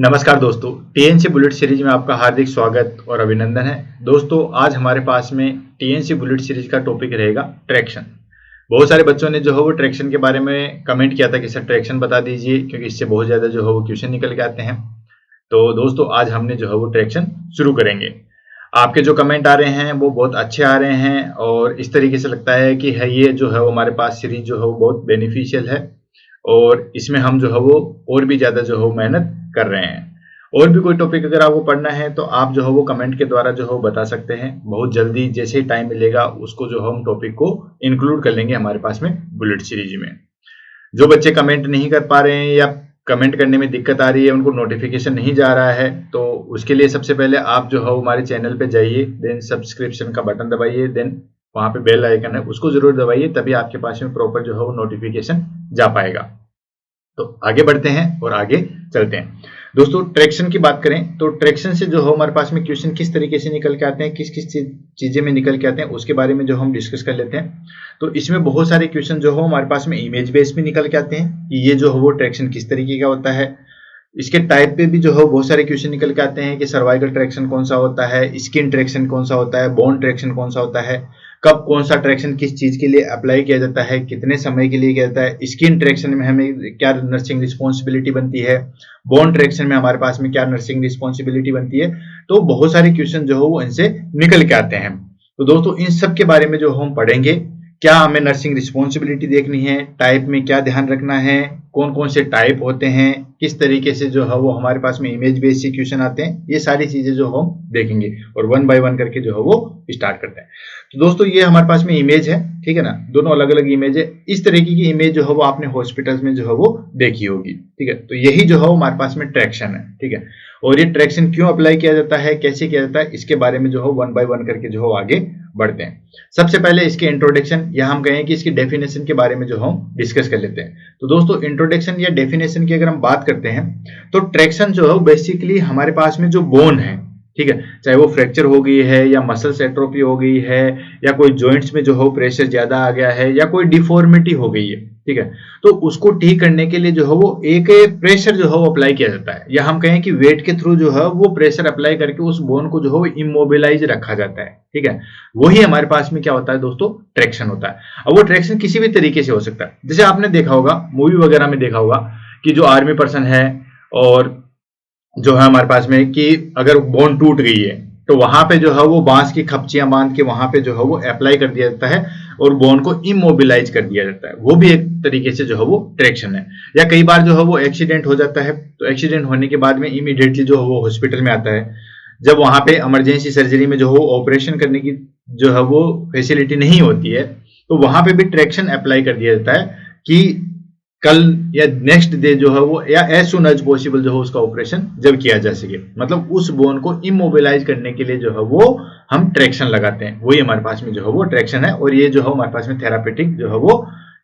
नमस्कार दोस्तों, TNC bullet series में आपका हार्दिक स्वागत और अभिनंदन है। दोस्तों, आज हमारे पास में टीएनसी बुलेट सीरीज का टॉपिक रहेगा ट्रैक्शन। बहुत सारे बच्चों ने जो है वो ट्रैक्शन के बारे में कमेंट किया था कि सर ट्रैक्शन बता दीजिए, क्योंकि इससे बहुत ज़्यादा जो है वो क्वेश्चन निकल के आते हैं। तो दोस्तों, आज हमने जो है वो ट्रैक्शन शुरू करेंगे। आपके जो कमेंट आ रहे हैं वो बहुत अच्छे आ रहे हैं और इस तरीके से लगता है कि ये जो है वो हमारे पास सीरीज जो है वो बहुत बेनिफिशियल है और इसमें हम जो है वो और भी ज़्यादा जो है मेहनत कर रहे हैं। और भी कोई टॉपिक अगर आपको पढ़ना है तो आप जो है वो कमेंट के द्वारा जो है बता सकते हैं। बहुत जल्दी जैसे ही टाइम मिलेगा उसको जो हम टॉपिक को इंक्लूड कर लेंगे हमारे पास में बुलेट सीरीज में। जो बच्चे कमेंट नहीं कर पा रहे हैं या कमेंट करने में दिक्कत आ रही है, उनको नोटिफिकेशन नहीं जा रहा है, तो उसके लिए सबसे पहले आप जो है हमारे चैनल पे जाइए, देन सब्सक्रिप्शन का बटन दबाइए, देन वहां पे बेल आइकन है उसको जरूर दबाइए, तभी आपके पास में प्रॉपर जो है वो नोटिफिकेशन जा पाएगा। तो आगे बढ़ते हैं और आगे चलते हैं। दोस्तों, ट्रैक्शन की बात करें तो ट्रैक्शन से जो है हमारे पास में क्वेश्चन किस तरीके से निकल के आते हैं, किस किस चीजें में निकल के आते हैं, उसके बारे में जो हम डिस्कस कर लेते हैं। तो इसमें बहुत सारे क्वेश्चन जो है हमारे पास में इमेज बेस में निकल के आते हैं कि ये जो है वो ट्रैक्शन किस तरीके का होता है। इसके टाइप पे भी जो है बहुत सारे क्वेश्चन निकल के आते हैं कि सर्वाइकल ट्रैक्शन कौन सा होता है, स्किन ट्रैक्शन कौन सा होता है, बोन ट्रैक्शन कौन सा होता है, कब कौन सा ट्रैक्शन किस चीज के लिए अप्लाई किया जाता है, कितने समय के लिए किया जाता है, स्किन ट्रैक्शन में हमें क्या नर्सिंग रिस्पॉन्सिबिलिटी बनती है, बोन ट्रैक्शन में हमारे पास में क्या नर्सिंग रिस्पॉन्सिबिलिटी बनती है। तो बहुत सारे क्वेश्चन जो है वो इनसे निकल के आते हैं। तो दोस्तों, इन सब के बारे में जो हम पढ़ेंगे, क्या हमें नर्सिंग रिस्पॉन्सिबिलिटी देखनी है, टाइप में क्या ध्यान रखना है, कौन कौन से टाइप होते हैं, किस तरीके से जो है वो हमारे पास में इमेज बेस्ड से क्वेश्चन आते हैं, ये सारी चीजें जो हम देखेंगे और वन बाय वन करके जो है वो स्टार्ट करते हैं। तो दोस्तों, ये हमारे पास में इमेज है, ठीक है ना, दोनों अलग अलग इमेज है। इस तरीके की इमेज जो है वो आपने हॉस्पिटल्स में जो है वो देखी होगी, ठीक है। तो यही जो है हमारे पास में ट्रैक्शन है, ठीक है। और ये ट्रैक्शन क्यों अप्लाई किया जाता है, कैसे किया जाता है, इसके बारे में जो है वन बाय वन करके जो है आगे बढ़ते हैं। सबसे पहले इसके इंट्रोडक्शन या हम कहें कि इसकी डेफिनेशन के बारे में जो हम डिस्कस कर लेते हैं। तो दोस्तों, इंट्रोडक्शन या डेफिनेशन की अगर हम बात करते हैं तो ट्रैक्शन जो है बेसिकली हमारे पास में जो बोन है, ठीक है, चाहे वो फ्रैक्चर हो गई है या मसल्स एट्रोफी हो गई है या कोई जॉइंट्स में जो है प्रेशर ज्यादा आ गया है या कोई डिफॉर्मिटी हो गई है, ठीक है, तो उसको ठीक करने के लिए जो है वो एक प्रेशर जो है वो अप्लाई किया जाता है, या हम कहें कि वेट के थ्रू जो है वो प्रेशर अप्लाई करके उस बोन को जो है वो इमोबिलाइज रखा जाता है, ठीक है। वही हमारे पास में क्या होता है दोस्तों, ट्रैक्शन होता है। अब वो ट्रैक्शन किसी भी तरीके से हो सकता है। जैसे आपने देखा होगा, मूवी वगैरह में देखा होगा कि जो आर्मी पर्सन है और जो है हमारे पास में कि अगर बोन टूट गई है तो वहां पे जो है वो बांस की खपचियां बांध के वहां पे जो है वो अप्लाई कर दिया जाता है और बोन को इमोबिलाइज कर दिया जाता है। वो भी एक तरीके से जो है वो ट्रैक्शन है। या कई बार जो है वो एक्सीडेंट हो जाता है, तो एक्सीडेंट होने के बाद में इमीडिएटली जो है वो हॉस्पिटल में आता है। जब वहां पे इमरजेंसी सर्जरी में जो है वो ऑपरेशन करने की जो है वो फैसिलिटी नहीं होती है, तो वहां पे भी ट्रैक्शन अप्लाई कर दिया जाता है कि कल या नेक्स्ट डे जो है वो या एज सुन एज पॉसिबल जो है उसका ऑपरेशन जब किया जा सके, मतलब उस बोन को इमोबिलाइज करने के लिए जो है वो हम ट्रैक्शन लगाते हैं। वही हमारे पास में जो है वो ट्रैक्शन है और ये जो है हमारे पास में थेरापेटिक जो है वो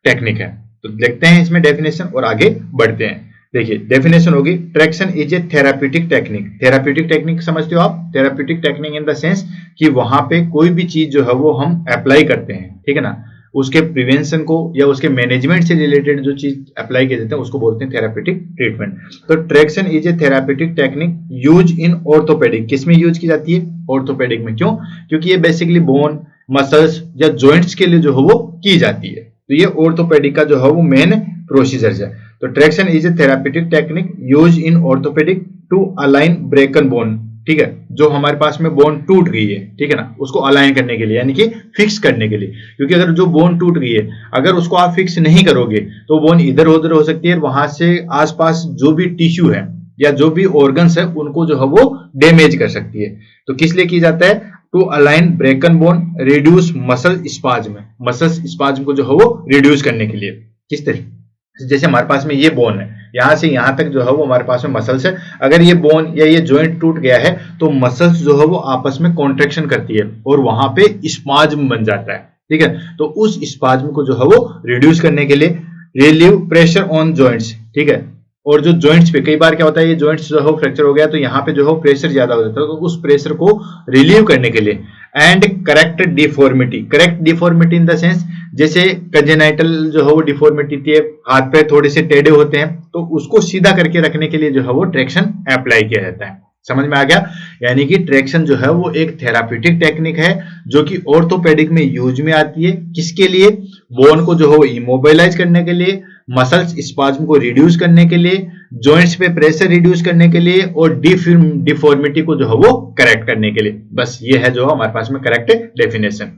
टेक्निक है। तो देखते हैं इसमें डेफिनेशन और आगे बढ़ते हैं। देखिए, डेफिनेशन होगी, traction is a therapeutic technique. Therapeutic technique समझते हो आप? Therapeutic technique in the sense कि वहां पे कोई भी चीज जो है वो हम अप्लाई करते हैं, ठीक है ना, उसके प्रिवेंशन को या उसके मैनेजमेंट से रिलेटेड जो चीज अप्लाई किए जाते हैं उसको बोलते हैं थेरापेटिक ट्रीटमेंट। तो traction is a therapeutic technique use in orthopaedic. किसमें यूज की जाती है? ऑर्थोपेडिक में। क्यों? क्योंकि ये बेसिकली बोन, मसल्स या जॉइंट्स के लिए जो है वो की जाती है। तो ये ऑर्थोपेडिक का जो है वो मेन प्रोसीजर है। तो traction is a therapeutic technique use in orthopaedic to align broken bone, ठीक है, जो हमारे पास में बोन टूट गई है, ठीक है ना, उसको अलाइन करने के लिए, यानी कि फिक्स करने के लिए। क्योंकि अगर जो बोन टूट गई है, अगर उसको आप फिक्स नहीं करोगे तो बोन इधर उधर हो सकती है, वहां से आसपास जो भी टिश्यू है या जो भी ऑर्गन्स है उनको जो है वो डैमेज कर सकती है। तो किस लिए की जाता है? To align broken bone, reduce muscle spasm. Muscle spasm को जो है वो रिड्यूस करने के लिए। किस तरीके? जैसे हमारे पास में ये बोन है, यहां से यहां तक जो है वो हमारे पास में मसल्स है। अगर ये बोन या ये जॉइंट टूट गया है तो मसल्स जो है वो आपस में कॉन्ट्रैक्शन करती है और वहां पे स्पाज्म बन जाता है, ठीक है। तो उस स्पाज्म को जो है वो रिड्यूस करने के लिए रिलीव प्रेशर ऑन जॉइंट्स, ठीक है। और जो जॉइंट्स पे कई बार क्या होता है, ये जॉइंट्स जो है फ्रैक्चर हो गया तो यहाँ पे जो है प्रेशर ज्यादा हो जाता है, तो उस प्रेशर को रिलीव करने के लिए and correct deformity. Correct deformity in the sense जैसे कंजेनाइटल जो है वो डिफॉर्मिटी थी, हाथ पैर थोड़े से टेढ़े होते हैं, तो उसको सीधा करके रखने के लिए जो है वो ट्रैक्शन अप्लाई किया जाता है। समझ में आ गया? यानी कि ट्रैक्शन जो है वो एक थेराप्यूटिक टेक्निक है जो कि ऑर्थोपेडिक में यूज में आती है। किसके लिए? बोन को जो है वो इमोबिलाइज करने के लिए, मसल्स स्पाज्म को रिड्यूस करने के लिए, जॉइंट्स पे प्रेशर रिड्यूस करने के लिए और डिफॉर्मिटी को जो है वो करेक्ट करने के लिए। बस ये है जो हमारे पास में correct definition.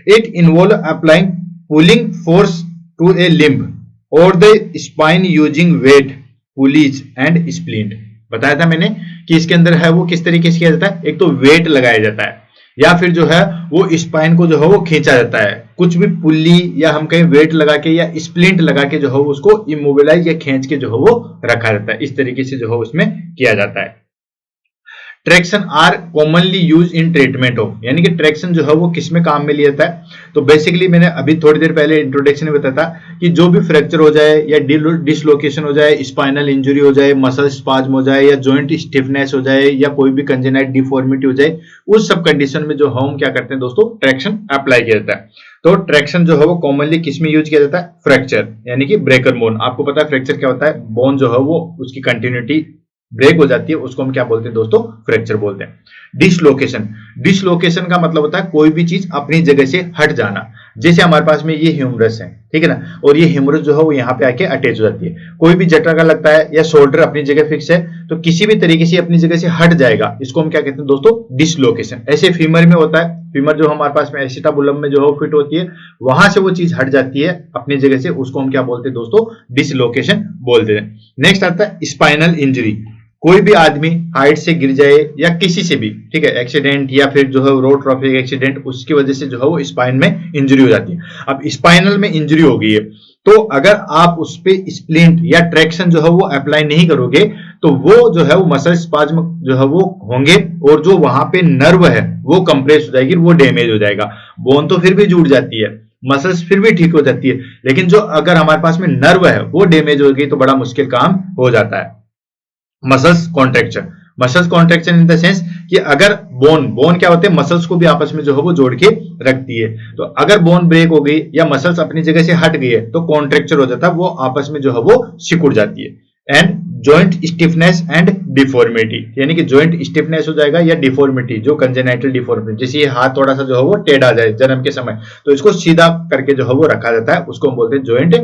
It involve applying pulling force to a limb और the spine using weight, pulleys and splint. बताया था मैंने कि इसके अंदर है वो किस तरीके से किया जाता है। एक तो वेट लगाया जाता है या फिर जो है वो स्पाइन को जो है वो खींचा जाता है, कुछ भी पुल्ली या हम कहीं वेट लगा के या स्प्लिंट लगा के जो है उसको इमोबिलाइज या खींच के जो है वो रखा जाता है। इस तरीके से जो है उसमें किया जाता है। Traction are commonly use in treatment of, यानी कि ट्रैक्शन जो है वो किस में काम में लिया जाता है। तो बेसिकली मैंने अभी थोड़ी देर पहले इंट्रोडक्शन में बताया था कि जो भी फ्रैक्चर हो जाए या डिसलोकेशन हो जाए, स्पाइनल इंजरी हो जाए, मसल स्पाज्म हो जाए या जॉइंट स्टिफनेस हो जाए या कोई भी कंजेनाइट डिफॉर्मिटी हो जाए, उस सब कंडीशन में जो हम क्या करते हैं दोस्तों, ट्रैक्शन अप्लाई किया जाता है। तो ट्रैक्शन जो है वो कॉमनली किस में यूज किया जाता है? फ्रैक्चर, यानी कि ब्रेकर बोन। आपको पता है फ्रैक्चर क्या होता है? बोन जो है वो उसकी कंटिन्यूटी ब्रेक हो जाती है, उसको हम क्या बोलते हैं दोस्तों? फ्रैक्चर बोलते हैं। डिसलोकेशन, डिसलोकेशन का मतलब होता है कोई भी चीज अपनी जगह से हट जाना। जैसे हमारे पास में ये ह्यूमरस है, ठीक है ना, और ये ह्यूमरस जो है वो यहाँ पे आके अटैच हो जाती है। कोई भी जटरका लगता है या शोल्डर अपनी जगह फिक्स है तो किसी भी तरीके से अपनी जगह से हट जाएगा, इसको हम क्या कहते हैं दोस्तों? डिसलोकेशन। ऐसे फीमर में होता है, फीमर जो हमारे पास में एसिटाबुलम में जो है फिट होती है, वहां से वो चीज हट जाती है अपनी जगह से, उसको हम क्या बोलते हैं दोस्तों? डिसलोकेशन बोलते हैं। नेक्स्ट आता है स्पाइनल इंजरी। कोई भी आदमी हाइट से गिर जाए या किसी से भी, ठीक है, एक्सीडेंट या फिर जो है रोड ट्रैफिक एक्सीडेंट, उसकी वजह से जो है वो स्पाइन में इंजरी हो जाती है। अब स्पाइनल में इंजरी हो गई है तो अगर आप उस पे स्प्लिंट या ट्रैक्शन जो है वो अप्लाई नहीं करोगे तो वो जो है वो मसल स्पाज्म जो है वो होंगे और जो वहां पे नर्व है वो कंप्रेस हो जाएगी, वो डैमेज हो जाएगा। बोन तो फिर भी जुड़ जाती है, मसल्स फिर भी ठीक हो जाती है, लेकिन जो अगर हमारे पास में नर्व है वो डैमेज हो गई तो बड़ा मुश्किल काम हो जाता है। Muscles contraction, muscles contraction in the sense कि अगर बोन क्या होते हैं? मसल्स को भी आपस में जो है वो जोड़ के रखती है। तो अगर बोन ब्रेक हो गई या मसल्स अपनी जगह से हट गई है तो कॉन्ट्रैक्चर हो जाता है, वो आपस में जो है वो सिकुड़ जाती है। And joint stiffness and deformity, यानी कि जॉइंट स्टिफनेस हो जाएगा या डिफॉर्मिटी, जो कंजेनाइटल डिफॉर्मिटी, जैसे ये हाथ थोड़ा सा जो है वो टेढ़ा जाए जन्म के समय तो इसको सीधा करके जो है वो रखा जाता है, उसको हम बोलते हैं जॉइंट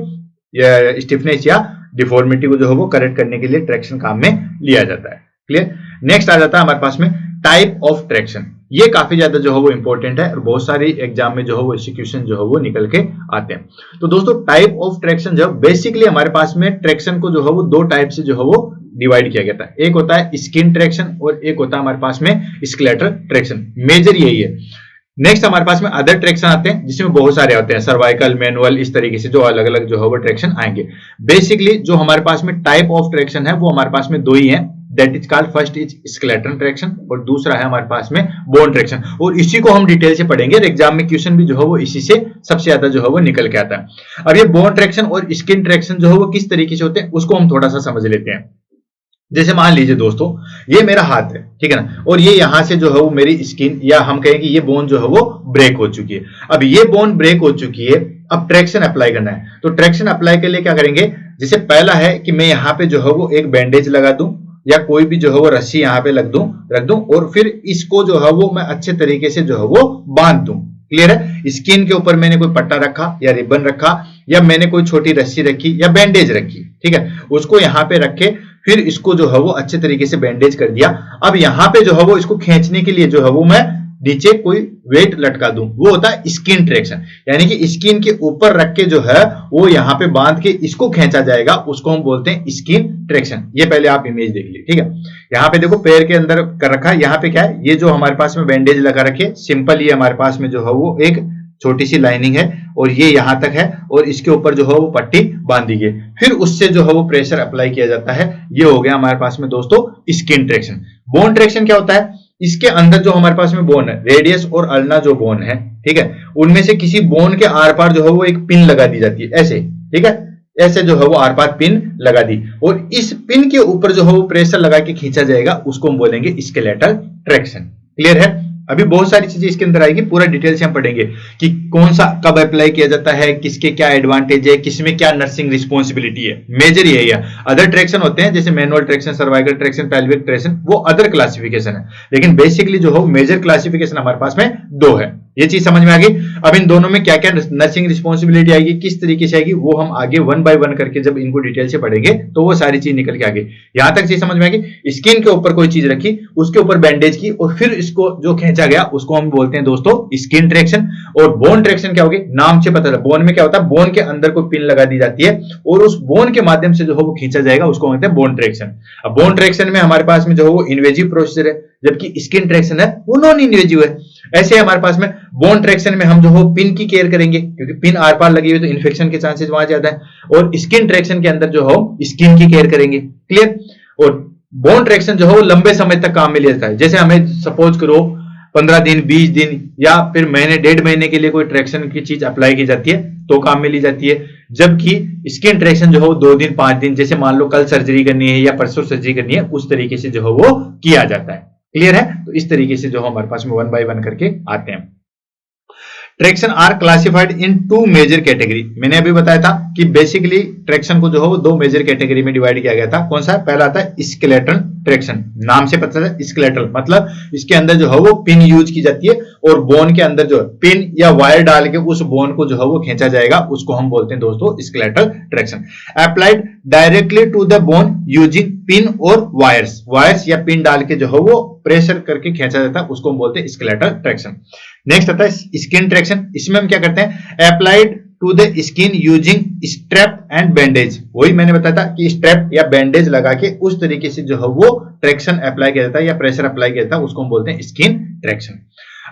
या स्टिफनेस या डिफॉर्मिटी को जो है वो करेक्ट करने के लिए ट्रैक्शन काम में लिया जाता है। क्लियर? नेक्स्ट आ जाता है हमारे पास में टाइप ऑफ ट्रैक्शन। ये काफी ज्यादा जो है वो इंपॉर्टेंट है और बहुत सारे एग्जाम में जो है वो एग्जीक्यूशन जो है वो निकल के आते हैं। तो दोस्तों टाइप ऑफ ट्रैक्शन जो बेसिकली हमारे पास में ट्रैक्शन को जो है वो दो टाइप से जो है वो डिवाइड किया गया था। एक होता है स्किन ट्रैक्शन और एक होता है हमारे पास में स्केलेटल ट्रैक्शन। मेजर यही है। नेक्स्ट हमारे पास में अदर ट्रैक्शन आते हैं जिसमें बहुत सारे आते हैं, सर्वाइकल, मैनुअल, इस तरीके से जो अलग अलग जो है वो ट्रैक्शन आएंगे। बेसिकली जो हमारे पास में टाइप ऑफ ट्रैक्शन है वो हमारे पास में दो ही है, that is called, first is skeletal traction और दूसरा है हमारे पास में बोन ट्रैक्शन। और इसी को हम डिटेल से पढ़ेंगे और एग्जाम में क्वेश्चन भी जो है वो इसी से सबसे ज्यादा जो है वो निकल के आता है। अब ये बोन ट्रैक्शन और स्किन ट्रैक्शन जो है वो किस तरीके से होते हैं उसको हम थोड़ा सा समझ लेते हैं। जैसे मान लीजिए दोस्तों ये मेरा हाथ है, ठीक है ना, और ये यहां से जो है वो मेरी स्किन या हम कहेंगे ये बोन जो है वो ब्रेक हो चुकी है। अब ये बोन ब्रेक हो चुकी है, अब ट्रैक्शन अप्लाई करना है। तो ट्रैक्शन अप्लाई के लिए क्या करेंगे? जैसे पहला है कि मैं यहाँ पे जो है वो एक बैंडेज लगा दूं या कोई भी जो है वो रस्सी यहाँ पे रख दूं और फिर इसको जो है वो मैं अच्छे तरीके से जो है वो बांध दूं। क्लियर है? स्किन के ऊपर मैंने कोई पट्टा रखा या रिबन रखा या मैंने कोई छोटी रस्सी रखी या बैंडेज रखी, ठीक है, उसको यहाँ पे रखे, फिर इसको जो है वो अच्छे तरीके से बैंडेज कर दिया। अब यहाँ पे जो है वो इसको खींचने के लिए जो है वो मैं नीचे कोई वेट लटका दूं, वो होता है स्किन ट्रैक्शन। यानी कि स्किन के ऊपर रख के जो है वो यहाँ पे बांध के इसको खींचा जाएगा, उसको हम बोलते हैं स्किन ट्रैक्शन। ये पहले आप इमेज देख लीजिए, ठीक है। यहाँ पे देखो पैर के अंदर कर रखा है, यहाँ पे क्या है, ये जो हमारे पास में बैंडेज लगा रखे, सिंपल ये हमारे पास में जो है वो एक छोटी सी लाइनिंग है और ये यहां तक है और इसके ऊपर जो है वो पट्टी बांधी गई, फिर उससे जो है वो प्रेशर अप्लाई किया जाता है। ये हो गया हमारे पास में दोस्तों स्किन ट्रैक्शन। बोन ट्रैक्शन क्या होता है? इसके अंदर जो हमारे पास में बोन है, रेडियस और अल्ना जो बोन है, ठीक है, उनमें से किसी बोन के आर पार जो है वो एक पिन लगा दी जाती है, ऐसे, ठीक है, ऐसे जो है वो आर पार पिन लगा दी और इस पिन के ऊपर जो है वो प्रेशर लगा के खींचा जाएगा, उसको हम बोलेंगे स्केलेटल ट्रैक्शन। क्लियर है? अभी बहुत सारी चीजें इसके अंदर आएगी, पूरा डिटेल से हम पढ़ेंगे कि कौन सा कब अप्लाई किया जाता है, किसके क्या एडवांटेज है, किसमें क्या नर्सिंग रिस्पॉन्सिबिलिटी है, मेजर यही है। अदर ट्रैक्शन होते हैं जैसे manual traction, cervical traction, pelvic traction, वो अदर क्लासिफिकेशन है, लेकिन बेसिकली जो हो मेजर क्लासिफिकेशन हमारे पास में दो है। ये चीज समझ में आ गई। अब इन दोनों में क्या क्या नर्सिंग रिस्पॉन्सिबिलिटी आएगी, किस तरीके से आएगी, वो हम आगे वन बाय वन करके जब इनको डिटेल से पढ़ेंगे तो वो सारी चीज निकल के आ गई। यहां तक चीज समझ में आ गई। स्किन के ऊपर कोई चीज रखी, उसके ऊपर बैंडेज की और फिर इसको जो खींचा गया उसको हम बोलते हैं दोस्तों स्किन ट्रैक्शन। और बोन ट्रैक्शन क्या होगी, नाम से पता चला। बोन में क्या होता है, बोन के अंदर कोई पिन लगा दी जाती है और उस बोन के माध्यम से जो है वो खींचा जाएगा, उसको कहते हैं बोन ट्रैक्शन। अब बोन ट्रैक्शन में हमारे पास में जो है वो इन्वेजिव प्रोसीजर है, जबकि स्किन ट्रैक्शन है वो नॉन इन्वेजिव है। ऐसे हमारे पास में बोन ट्रैक्शन में हम जो हो पिन की केयर करेंगे, क्योंकि पिन आर पार लगी हुई तो इन्फेक्शन के चांसेस वहां ज्यादा है। और स्किन ट्रैक्शन के अंदर जो हो स्किन की केयर करेंगे। क्लियर। और बोन ट्रैक्शन जो हो लंबे समय तक काम में लिया जाता है। जैसे हमें सपोज करो 15 दिन, 20 दिन या फिर महीने, 1.5 महीने के लिए कोई ट्रैक्शन की चीज अप्लाई की जाती है तो काम में ली जाती है। जबकि स्किन ट्रैक्शन जो हो 2 दिन, 5 दिन, जैसे मान लो कल सर्जरी करनी है या परसों सर्जरी करनी है, उस तरीके से जो है वो किया जाता है। क्लियर है। तो इस तरीके से जो हमारे पास में वन बाय वन करके आते हैं। Traction are classified in 2 major category. मैंने अभी बताया था कि बेसिकली ट्रैक्शन को जो है वो 2 मेजर कैटेगरी में डिवाइड किया गया था। कौन सा है, पहला आता है स्केलेटल ट्रैक्शन। नाम से पता चलता है स्केलेटल, मतलब इसके अंदर जो है वो पिन यूज की जाती है और बोन के अंदर जो है पिन या वायर डाल के उस बोन को जो है वो खींचा जाएगा, उसको हम बोलते हैं दोस्तों skeletal traction. Applied directly to the bone using pin और वायर्स या पिन डाल के जो है वो प्रेशर करके खींचा जाता है, उसको हम बोलते हैं स्केलेटल ट्रैक्शन। नेक्स्ट आता है स्किन ट्रैक्शन। इसमें हम क्या करते हैं, applied to the skin using strap and bandage. वही मैंने बताया था कि स्ट्रैप या बैंडेज लगा के उस तरीके से जो है वो ट्रैक्शन अप्लाई किया जाता है या प्रेशर अप्लाई किया जाता है, उसको हम बोलते हैं स्किन ट्रैक्शन।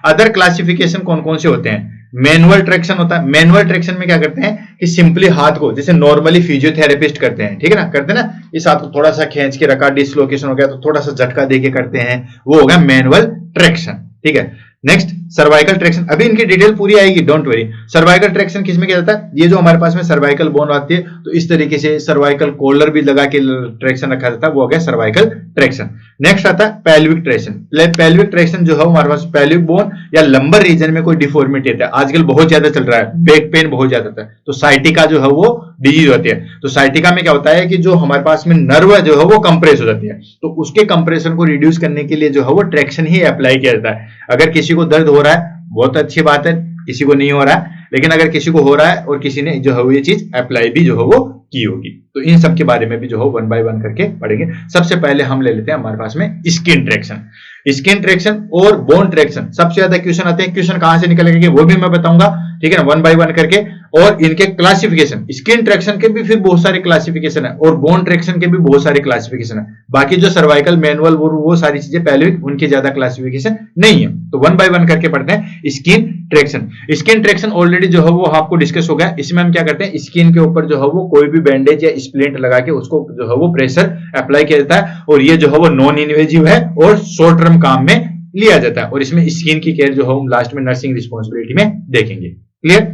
अदर क्लासिफिकेशन कौन कौन से होते हैं, मैनुअल ट्रैक्शन होता है। मैनुअल ट्रैक्शन में क्या करते हैं कि सिंपली हाथ को, जैसे नॉर्मली फिजियोथेरेपिस्ट करते हैं, ठीक है ना, करते हैं ना, इस हाथ को थोड़ा सा खींच के रखा, डिसलोकेशन हो गया तो थोड़ा सा झटका देके करते हैं, वो हो गया मैनुअल ट्रैक्शन। ठीक है। Next cervical traction. अभी इनकी डिटेल पूरी आएगी, डोंट वरी। सर्वाइकल ट्रैक्शन किसमें किया जाता है, ये जो हमारे पास में सर्वाइकल बोन आती है तो इस तरीके से सर्वाइकल कॉलर भी लगा के ट्रैक्शन रखा जाता है, वो हो गया सर्वाइकल ट्रैक्शन। नेक्स्ट आता है पेल्विक ट्रैक्शन। पेल्विक ट्रैक्शन जो है हमारे पास पेल्विक बोन या लंबर रीजन में कोई डिफॉर्मिटी है, आजकल बहुत ज्यादा चल रहा है, बैक पेन बहुत ज्यादा होता है, तो साइटिका जो है वो डिजीज होती है। तो साइटिका में क्या होता है कि जो हमारे पास में नर्व जो है वो कंप्रेस हो जाती है, तो उसके कंप्रेशन को रिड्यूस करने के लिए जो है वो ट्रैक्शन ही अप्लाई किया जाता है। अगर किसी को दर्द हो रहा है बहुत अच्छी बात है, किसी को नहीं हो रहा है, लेकिन अगर किसी को हो रहा है और किसी ने जो है वो ये चीज अप्लाई भी जो है वो की होगी, तो इन सब के बारे में भी जो है वन बाय वन करके पढ़ेंगे। सबसे पहले हम ले लेते हैं हमारे पास में स्किन ट्रैक्शन। स्किन ट्रैक्शन और बोन ट्रैक्शन सबसे ज्यादा क्वेश्चन आते हैं, क्वेश्चन कहां से निकलेंगे वो भी मैं बताऊंगा, ठीक है ना, वन बाय वन करके। और इनके क्लासिफिकेशन, स्किन ट्रैक्शन के भी फिर बहुत सारे क्लासिफिकेशन है और बोन ट्रैक्शन के भी बहुत सारे क्लासिफिकेशन है। बाकी जो सर्वाइकल, मैनुअल, वो सारी चीजें पहले उनकी ज्यादा क्लासिफिकेशन नहीं है, तो वन बाय वन करके पढ़ते हैं skin traction. Skin traction already जो है वो आपको डिस्कस हो गया। इसमें हम क्या करते हैं, स्किन के ऊपर जो है वो कोई भी बैंडेज या स्प्लिंट लगा के उसको जो है वो प्रेशर अप्लाई किया जाता है और ये जो है वो नॉन इन्वेजिव है और शॉर्ट टर्म काम में लिया जाता है। और इसमें स्किन की केयर जो है हम लास्ट में नर्सिंग रिस्पॉन्सिबिलिटी में देखेंगे। Clear.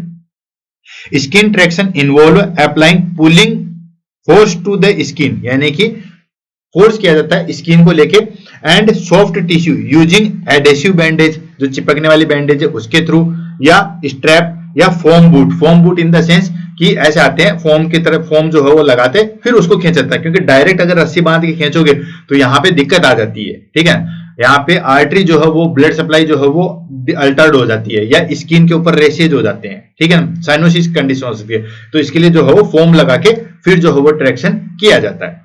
Skin traction involve applying pulling force to the skin, यानी कि फोर्स किया जाता है स्किन को लेके, and soft tissue using adhesive bandage, जो चिपकने वाली बैंडेज है उसके थ्रू, या स्ट्रैप या foam boot. Foam boot in the sense कि ऐसे आते हैं फोम की तरफ, फोम जो है वो लगाते फिर उसको खींचता है, क्योंकि डायरेक्ट अगर रस्सी बांध के खींचोगे तो यहां पे दिक्कत आ जाती है, ठीक है। यहाँ पे आर्टरी जो है वो ब्लड सप्लाई जो है वो अल्टर्ड हो जाती है या स्किन के ऊपर रेशेज हो जाते हैं, ठीक है ना, साइनोसिस कंडीशन हो सकती है, तो इसके लिए जो है वो फोम लगा के फिर जो है वो ट्रैक्शन किया जाता है।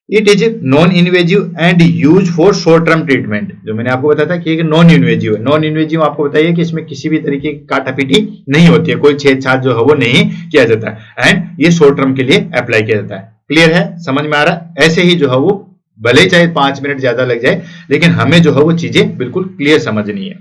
It is non invasive and use for short term treatment. जो मैंने आपको बताया था कि नॉन इन्वेजिव है। नॉन इन्वेजिव आपको बताइए कि इसमें किसी भी तरीके की काटापीटी नहीं होती है, कोई छेदछाद जो है वो नहीं किया जाता है, एंड ये शॉर्ट टर्म के लिए अप्लाई किया जाता है। क्लियर है, समझ में आ रहा है। ऐसे ही जो है वो भले चाहे 5 मिनट ज्यादा लग जाए, लेकिन हमें जो है वो चीजें बिल्कुल क्लियर समझनी है।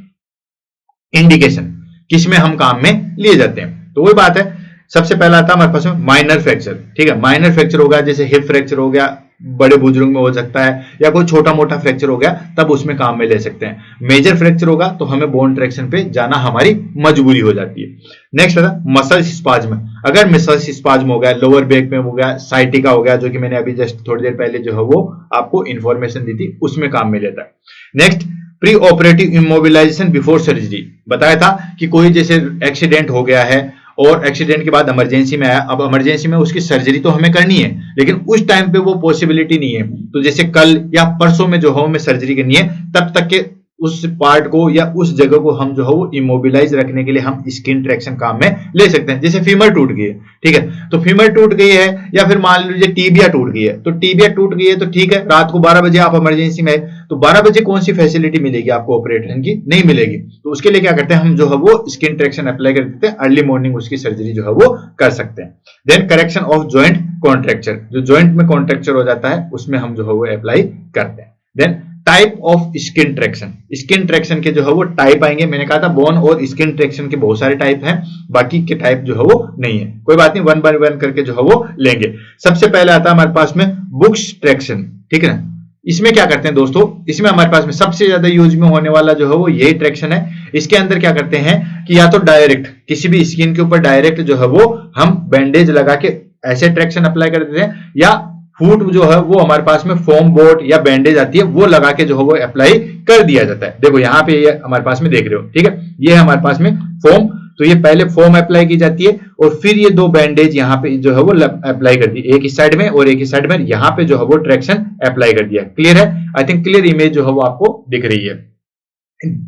इंडिकेशन किसमें हम काम में लिए जाते हैं, तो वही बात है। सबसे पहला आता है हमारे पास में माइनर फ्रैक्चर, ठीक है। माइनर फ्रैक्चर होगा जैसे हिप फ्रैक्चर हो गया, बड़े बुजुर्ग में हो सकता है, या कोई छोटा मोटा फ्रैक्चर हो गया तब उसमें काम में ले सकते हैं। मेजर फ्रैक्चर होगा तो हमें बोन ट्रैक्शन पे जाना हमारी मजबूरी हो जाती है। नेक्स्ट आता है मसल स्पाज्म। अगर मसल स्पाज्म हो गया, लोअर बैक में हो गया, साइटिका हो गया, जो कि मैंने अभी जस्ट थोड़ी देर पहले जो है वो आपको इंफॉर्मेशन दी थी, उसमें काम में लेता है। Next pre operative immobilisation before surgery, बताया था कि कोई जैसे एक्सीडेंट हो गया है और एक्सीडेंट के बाद इमरजेंसी में आया, अब इमरजेंसी में उसकी सर्जरी तो हमें करनी है, लेकिन उस टाइम पे वो पॉसिबिलिटी नहीं है, तो जैसे कल या परसों में जो है हमें सर्जरी करनी है, तब तक के उस पार्ट को या उस जगह को हम जो है वो इमोबिलाइज रखने के लिए हम स्किन ट्रैक्शन काम में ले सकते हैं। जैसे फीमर टूट गई है, ठीक है, तो फीमर टूट गई है या फिर मान लीजिए टीबिया टूट गई है, तो टीबिया टूट गई है तो ठीक है, रात को 12 बजे आप इमरजेंसी में, तो 12 बजे कौन सी फैसिलिटी मिलेगी आपको ऑपरेशन की? नहीं मिलेगी। तो उसके लिए क्या करते हैं, हम जो है वो स्किन ट्रैक्शन अप्लाई कर देते हैं, अर्ली मॉर्निंग उसकी सर्जरी जो है वो कर सकते हैं। Then correction of joint contracture, जो जॉइंट में कॉन्ट्रैक्चर हो जाता है उसमें हम जो है वो अप्लाई करते हैं। Then type of skin traction, skin traction के जो है वो टाइप आएंगे, मैंने कहा था बोन और स्किन ट्रैक्शन के बहुत सारे टाइप हैं, बाकी के टाइप जो है वो नहीं है, कोई बात नहीं, वन बाय वन करके जो है वो लेंगे। सबसे पहले आता है हमारे पास में बुक्स ट्रैक्शन, ठीक है ना। इसमें क्या करते हैं दोस्तों, इसमें हमारे पास में सबसे ज्यादा यूज में होने वाला जो है वो यही ट्रैक्शन है। इसके अंदर क्या करते हैं कि या तो डायरेक्ट किसी भी स्किन के ऊपर डायरेक्ट जो है वो हम बैंडेज लगा के ऐसे ट्रैक्शन अप्लाई कर देते हैं, या फूट जो है वो हमारे पास में फोम बोट या बैंडेज आती है वो लगा के जो है वो अप्लाई कर दिया जाता है। देखो यहाँ पे ये हमारे पास में देख रहे हो, ठीक है, ये है हमारे पास में फोम, तो ये पहले फोम अप्लाई की जाती है और फिर ये दो बैंडेज यहाँ पे जो है वो अप्लाई कर दी, एक इस साइड में और एक इस साइड में, यहाँ पे जो है वो ट्रैक्शन अप्लाई कर दिया। क्लियर है? आई थिंक क्लियर इमेज जो है वो आपको दिख रही है।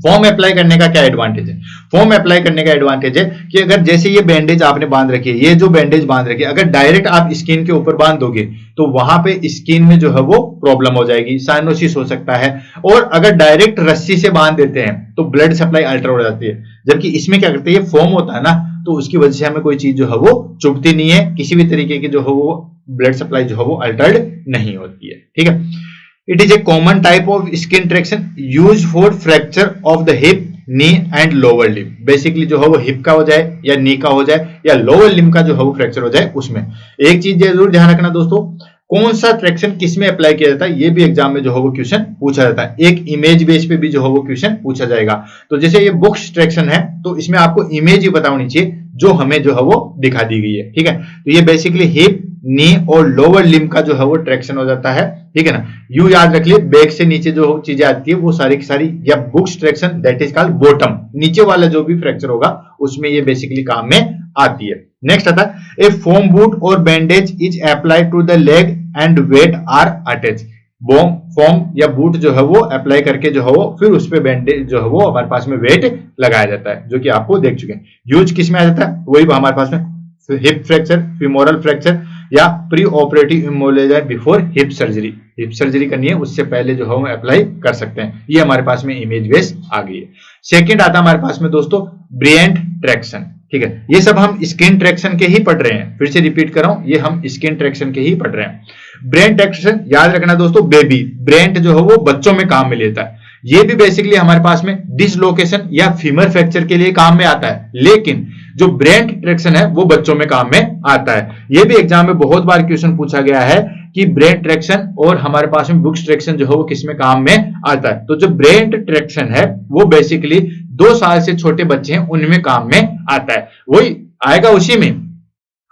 फॉर्म अप्लाई करने का क्या एडवांटेज है? फॉर्म अप्लाई करने का एडवांटेज है कि अगर जैसे ये बैंडेज आपने बांध रखी है, ये जो बैंडेज बांध रखी है, अगर डायरेक्ट आप स्किन के ऊपर बांध दोगे तो वहां पे स्किन में जो है वो प्रॉब्लम हो जाएगी, साइनोसिस हो सकता है, और अगर डायरेक्ट रस्सी से बांध देते हैं तो ब्लड सप्लाई अल्टर हो जाती है। जबकि इसमें क्या करते हैं, ये फोम होता है ना, तो उसकी वजह से हमें कोई चीज जो है वो चुभती नहीं है, किसी भी तरीके की जो है वो ब्लड सप्लाई जो है वो अल्टर्ड नहीं होती है। ठीक है, it is a common type of skin traction used for fracture of the hip, knee and lower limb। Basically जो है वो हिप का हो जाए या नी का हो जाए या लोअर लिम्ब का जो है वो फ्रैक्चर हो जाए, उसमें एक चीज जरूर ध्यान रखना दोस्तों, कौन सा ट्रैक्शन किस में अप्लाई किया जाता है, ये भी एग्जाम में जो है वो क्वेश्चन पूछा जाता है। एक इमेज बेस पे भी जो है वो क्वेश्चन पूछा जाएगा। तो जैसे ये बुक्स ट्रैक्शन है तो इसमें आपको इमेज ही पता होनी चाहिए जो हमें जो है वो दिखा दी गई है। ठीक है, तो ये बेसिकली हिप, नी और लोअर लिम्ब का जो है वो ट्रैक्शन हो जाता है। ठीक है ना, यू याद रख लिए, बैक से नीचे जो चीजें आती है वो सारी की सारी, या books traction that is called bottom, नीचे वाला जो भी फ्रैक्चर होगा उसमें ये बेसिकली काम में आती है। नेक्स्ट आता है ए फोम बूट और bandage is applied to the leg and weight are attach. Foam या बूट जो है वो अप्लाई करके जो है वो फिर उस पे बैंडेज जो है वो हमारे पास में वेट लगाया जाता है, जो कि आपको देख चुके हैं। यूज किस में आ जाता है, वही हमारे पास में हिप फ्रैक्चर, फिमोरल फ्रैक्चर या pre operative immobilisation before hip surgery. Hip surgery करनी है उससे पहले जो है हम अप्लाई कर सकते हैं। ये हमारे पास में इमेज बेस आ गई है। सेकंड आता है हमारे पास में दोस्तों ब्रियंट ट्रैक्शन। ठीक है, ये सब हम स्किन ट्रैक्शन के ही पढ़ रहे हैं, फिर से रिपीट कर रहा हूं, ये हम स्किन ट्रैक्शन के ही पढ़ रहे हैं। ब्रेंट ट्रैक्शन याद रखना दोस्तों, बेबी ब्रेंट जो है वो बच्चों में काम में लेता है। ये भी बेसिकली हमारे पास में डिसलोकेशन या फीमर फ्रैक्चर के लिए काम में आता है, लेकिन जो ब्रेंट ट्रैक्शन है वो बच्चों में काम में आता है। ये भी एग्जाम में बहुत बार क्वेश्चन पूछा गया है कि ब्रेंट ट्रैक्शन और हमारे पास में बुक्स ट्रैक्शन जो है वो किसमें काम में आता है। तो जो ब्रेंट ट्रैक्शन है वो बेसिकली 2 साल से छोटे बच्चे हैं उनमें काम में आता है, वही आएगा उसी में।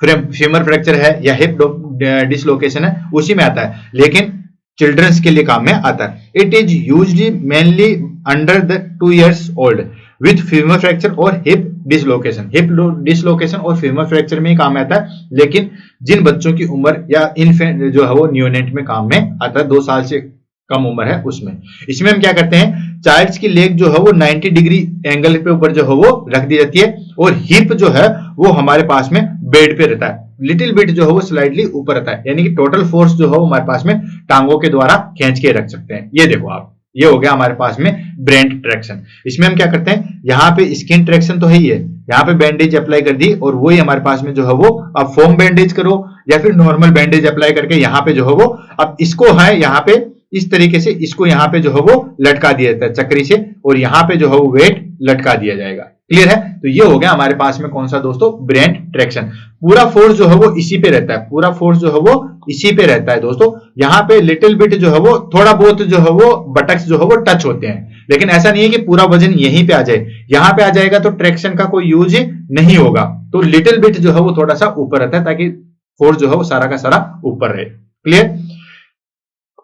फीमर फ्रैक्चर है या हिप डिसलोकेशन है उसी में आता है, लेकिन चिल्ड्रंस के लिए काम में आता है। It is usually mainly under the 2 years old with femur fracture और हिप डिसलोकेशन। हिप डिसलोकेशन और फीमर फ्रैक्चर में ही काम में आता है, लेकिन जिन बच्चों की उम्र या इन्फेंट जो है वो न्यूनेट में काम में आता है, 2 साल से कम उम्र है उसमें। इसमें हम क्या करते हैं, चाइल्ड्स की लेग जो है वो 90 डिग्री एंगल पे ऊपर जो है वो रख दी जाती है और हिप जो है वो हमारे पास में बेड पे रहता है, लिटिल बिट जो है वो स्लाइडली ऊपर रहता है, यानी कि टोटल फोर्स जो है वो हमारे पास में टांगों के द्वारा खींच के रख सकते हैं। ये देखो आप, ये हो गया हमारे पास में ब्रेंट ट्रैक्शन। इसमें हम क्या करते हैं, यहाँ पे स्किन ट्रैक्शन तो है ही है, यहाँ पे बैंडेज अप्लाई कर दी और वही हमारे पास में जो है वो अब फोम बैंडेज करो या फिर नॉर्मल बैंडेज अप्लाई करके यहाँ पे जो है वो अब इसको है यहाँ पे इस तरीके से इसको यहाँ पे जो है वो लटका दिया जाता है चक्री से, और यहाँ पे जो है वो वेट लटका दिया जाएगा। क्लियर है? तो ये हो गया हमारे पास में कौन सा दोस्तों, ब्रेंट ट्रैक्शन। पूरा फोर्स जो है वो इसी पे रहता है, पूरा फोर्स जो है वो इसी पे रहता है दोस्तों। यहाँ पे लिटिल बिट जो है वो थोड़ा बहुत जो है वो बटक्स जो है वो टच होते हैं, लेकिन ऐसा नहीं है कि पूरा वजन यहीं पे आ जाए। यहाँ पे आ जाएगा तो ट्रैक्शन का कोई यूज नहीं होगा, तो लिटिल बिट जो है वो थोड़ा सा ऊपर रहता है ताकि फोर्स जो है वो सारा का सारा ऊपर रहे। क्लियर?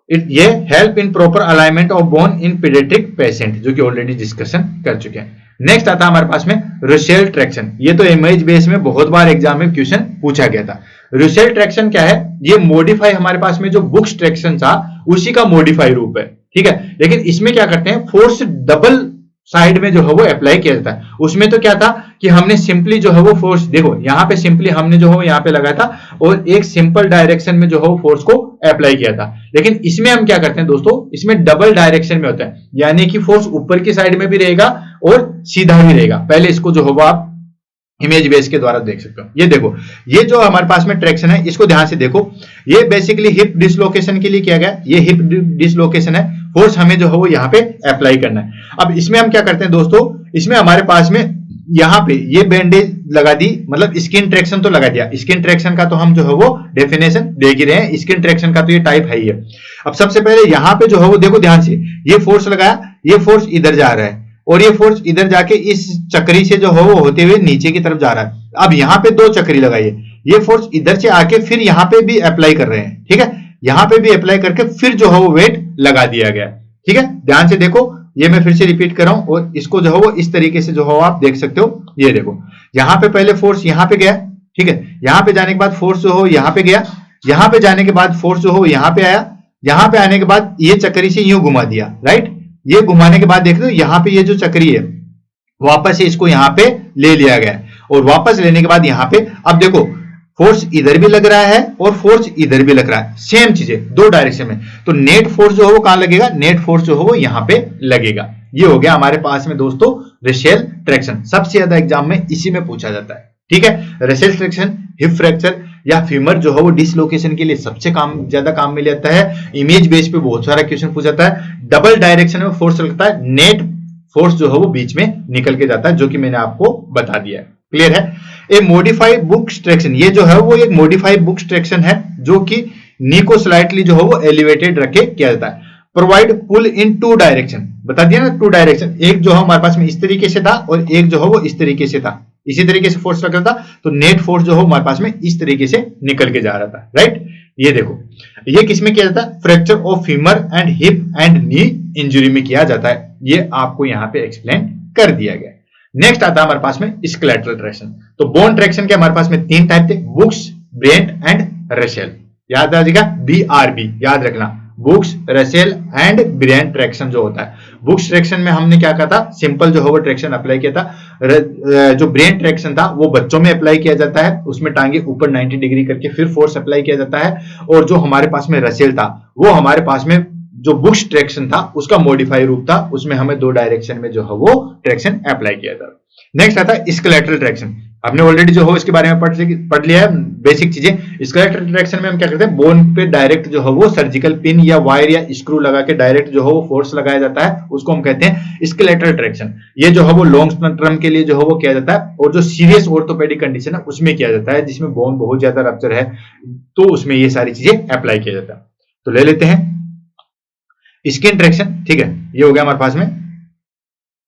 ये help in proper alignment of bone in paediatric patient, जो कि ऑलरेडी डिस्कशन कर चुके हैं। नेक्स्ट आता है हमारे पास में रुसेल ट्रैक्शन। ये तो इमेज बेस में बहुत बार एग्जाम में क्वेश्चन पूछा गया था। रुसेल ट्रैक्शन क्या है? ये मॉडिफाई हमारे पास में जो बुक्स ट्रैक्शन था उसी का मॉडिफाई रूप है, ठीक है। लेकिन इसमें क्या करते हैं, फोर्स डबल साइड में जो है वो अप्लाई किया जाता है। उसमें तो क्या था कि हमने सिंपली जो है वो फोर्स, देखो यहाँ पे सिंपली हमने जो है यहाँ पे लगाया था और एक सिंपल डायरेक्शन में जो है वो फोर्स को अप्लाई किया था। लेकिन इसमें हम क्या करते हैं दोस्तों, इसमें डबल डायरेक्शन में होता है, यानी कि फोर्स ऊपर की साइड में भी रहेगा और सीधा भी रहेगा। पहले इसको जो है वो आप इमेज बेस के द्वारा देख सकते हो। ये देखो, ये जो हमारे पास में ट्रैक्शन है, इसको ध्यान से देखो। ये बेसिकली हिप डिसलोकेशन के लिए किया गया। ये हिप डिसलोकेशन है, फोर्स हमें जो है वो यहाँ पे अप्लाई करना है। अब इसमें हम क्या करते हैं दोस्तों, इसमें हमारे पास में यहाँ पे ये बैंडेज लगा दी, मतलब स्किन ट्रैक्शन तो लगा दिया। स्किन ट्रैक्शन का तो हम जो है वो डेफिनेशन देख ही रहे हैं, स्किन ट्रैक्शन का तो ये टाइप है ही है। अब सबसे पहले यहाँ पे जो है वो देखो ध्यान से, ये फोर्स लगाया, ये फोर्स इधर जा रहा है और ये फोर्स इधर जाके इस चक्री से जो है वो होते हुए नीचे की तरफ जा रहा है। अब यहाँ पे दो चक्री लगाइए, ये फोर्स इधर से आके फिर यहाँ पे भी अप्लाई कर रहे हैं, ठीक है। यहाँ पे भी अप्लाई करके फिर जो है वो वेट लगा दिया गया, ठीक है। ध्यान से देखो, ये मैं फिर से रिपीट कर रहा हूं और इसको जो है वो इस तरीके से जो है आप देख सकते हो। ये देखो, यहाँ पे पहले फोर्स यहाँ पे गया, ठीक है। यहाँ पे जाने के बाद फोर्स जो हो यहाँ पे गया, यहाँ पे जाने के बाद फोर्स जो हो यहाँ पे आया, यहाँ पे आने के बाद ये चक्री से यूं घुमा दिया, राइट। ये घुमाने के बाद देख लो, यहाँ पे ये जो चक्री है वापस से इसको यहाँ पे ले लिया गया और वापस लेने के बाद यहाँ पे अब देखो फोर्स इधर भी लग रहा है और फोर्स इधर भी लग रहा है, सेम चीजें दो डायरेक्शन में। तो नेट फोर्स जो है वो कहां लगेगा, नेट फोर्स जो है वो यहाँ पे लगेगा। ये हो गया हमारे पास में दोस्तों रुसेल ट्रैक्शन। सबसे ज्यादा एग्जाम में इसी में पूछा जाता है, ठीक है। रुसेल ट्रैक्शन, हिप फ्रैक्चर या फीमर जो है वो डिसलोकेशन के लिए सबसे ज्यादा काम में लेता है। इमेज बेस पे बहुत सारा क्वेश्चन पूछा जाता है। डबल डायरेक्शन में फोर्स लगता है, नेट फोर्स जो है वो बीच में निकल के जाता है, जो कि मैंने आपको बता दिया है। क्लियर है। ए मॉडिफाइड बुक्स ट्रैक्शन, ये जो है वो एक मॉडिफाइड बुक्स ट्रैक्शन है, जो कि नी को स्लाइटली जो है वो एलिवेटेड रख के किया जाता है। Provide pull in two direction, बता दिया ना, टू डायरेक्शन। एक जो है हमारे पास में इस तरीके से था और एक जो है वो इस तरीके से था, इसी तरीके से फोर्स लग रहा था, तो नेट फोर्स जो है हमारे पास में इस तरीके से निकल के जा रहा था, राइट। ये देखो, ये किसमें किया जाता है, fracture of femur and hip and knee injury में किया जाता है। ये आपको यहाँ पे एक्सप्लेन कर दिया गया। नेक्स्ट आता है हमारे पास में स्केलेटल ट्रैक्शन। तो बोन ट्रैक्शन के हमारे पास में तीन टाइप थे, बुक्स, ब्रेंट एंड रसेल। याद आ जाएगा, BRB याद रखना, books, Russell and Brent traction जो होता है। बुक्स ट्रैक्शन में हमने क्या कहा था, सिंपल जो है वो ट्रैक्शन अप्लाई किया था। जो ब्रेंट ट्रैक्शन था वो बच्चों में अप्लाई किया जाता है, उसमें टांगे ऊपर 90 डिग्री करके फिर फोर्स अप्लाई किया जाता है। और जो हमारे पास में रसेल था वो हमारे पास में जो बुक्स ट्रैक्शन था उसका मॉडिफाई रूप था, उसमें हमें दो डायरेक्शन में जो है वो ट्रैक्शन अप्लाई किया था। नेक्स्ट आता है स्केलेटल ट्रैक्शन। आपने ऑलरेडी जो है इसके बारे में पढ़ लिया है बेसिक चीजें। स्केलेटल ट्रैक्शन में हम क्या करते हैं, बोन पे डायरेक्ट जो है वो सर्जिकल पिन या वायर या स्क्रू लगा के डायरेक्ट जो है वो फोर्स लगाया जाता है, उसको हम कहते हैं स्केलेटल ट्रैक्शन। ये जो है वो लॉन्ग टर्म के लिए जो है वो किया जाता है, और जो सीरियस ऑर्थोपेडिक कंडीशन है उसमें किया जाता है, जिसमें बोन बहुत ज्यादा रप्चर है, तो उसमें ये सारी चीजें अप्लाई किया जाता है। तो ले लेते हैं स्किन ट्रैक्शन, ठीक है। ये हो गया हमारे पास में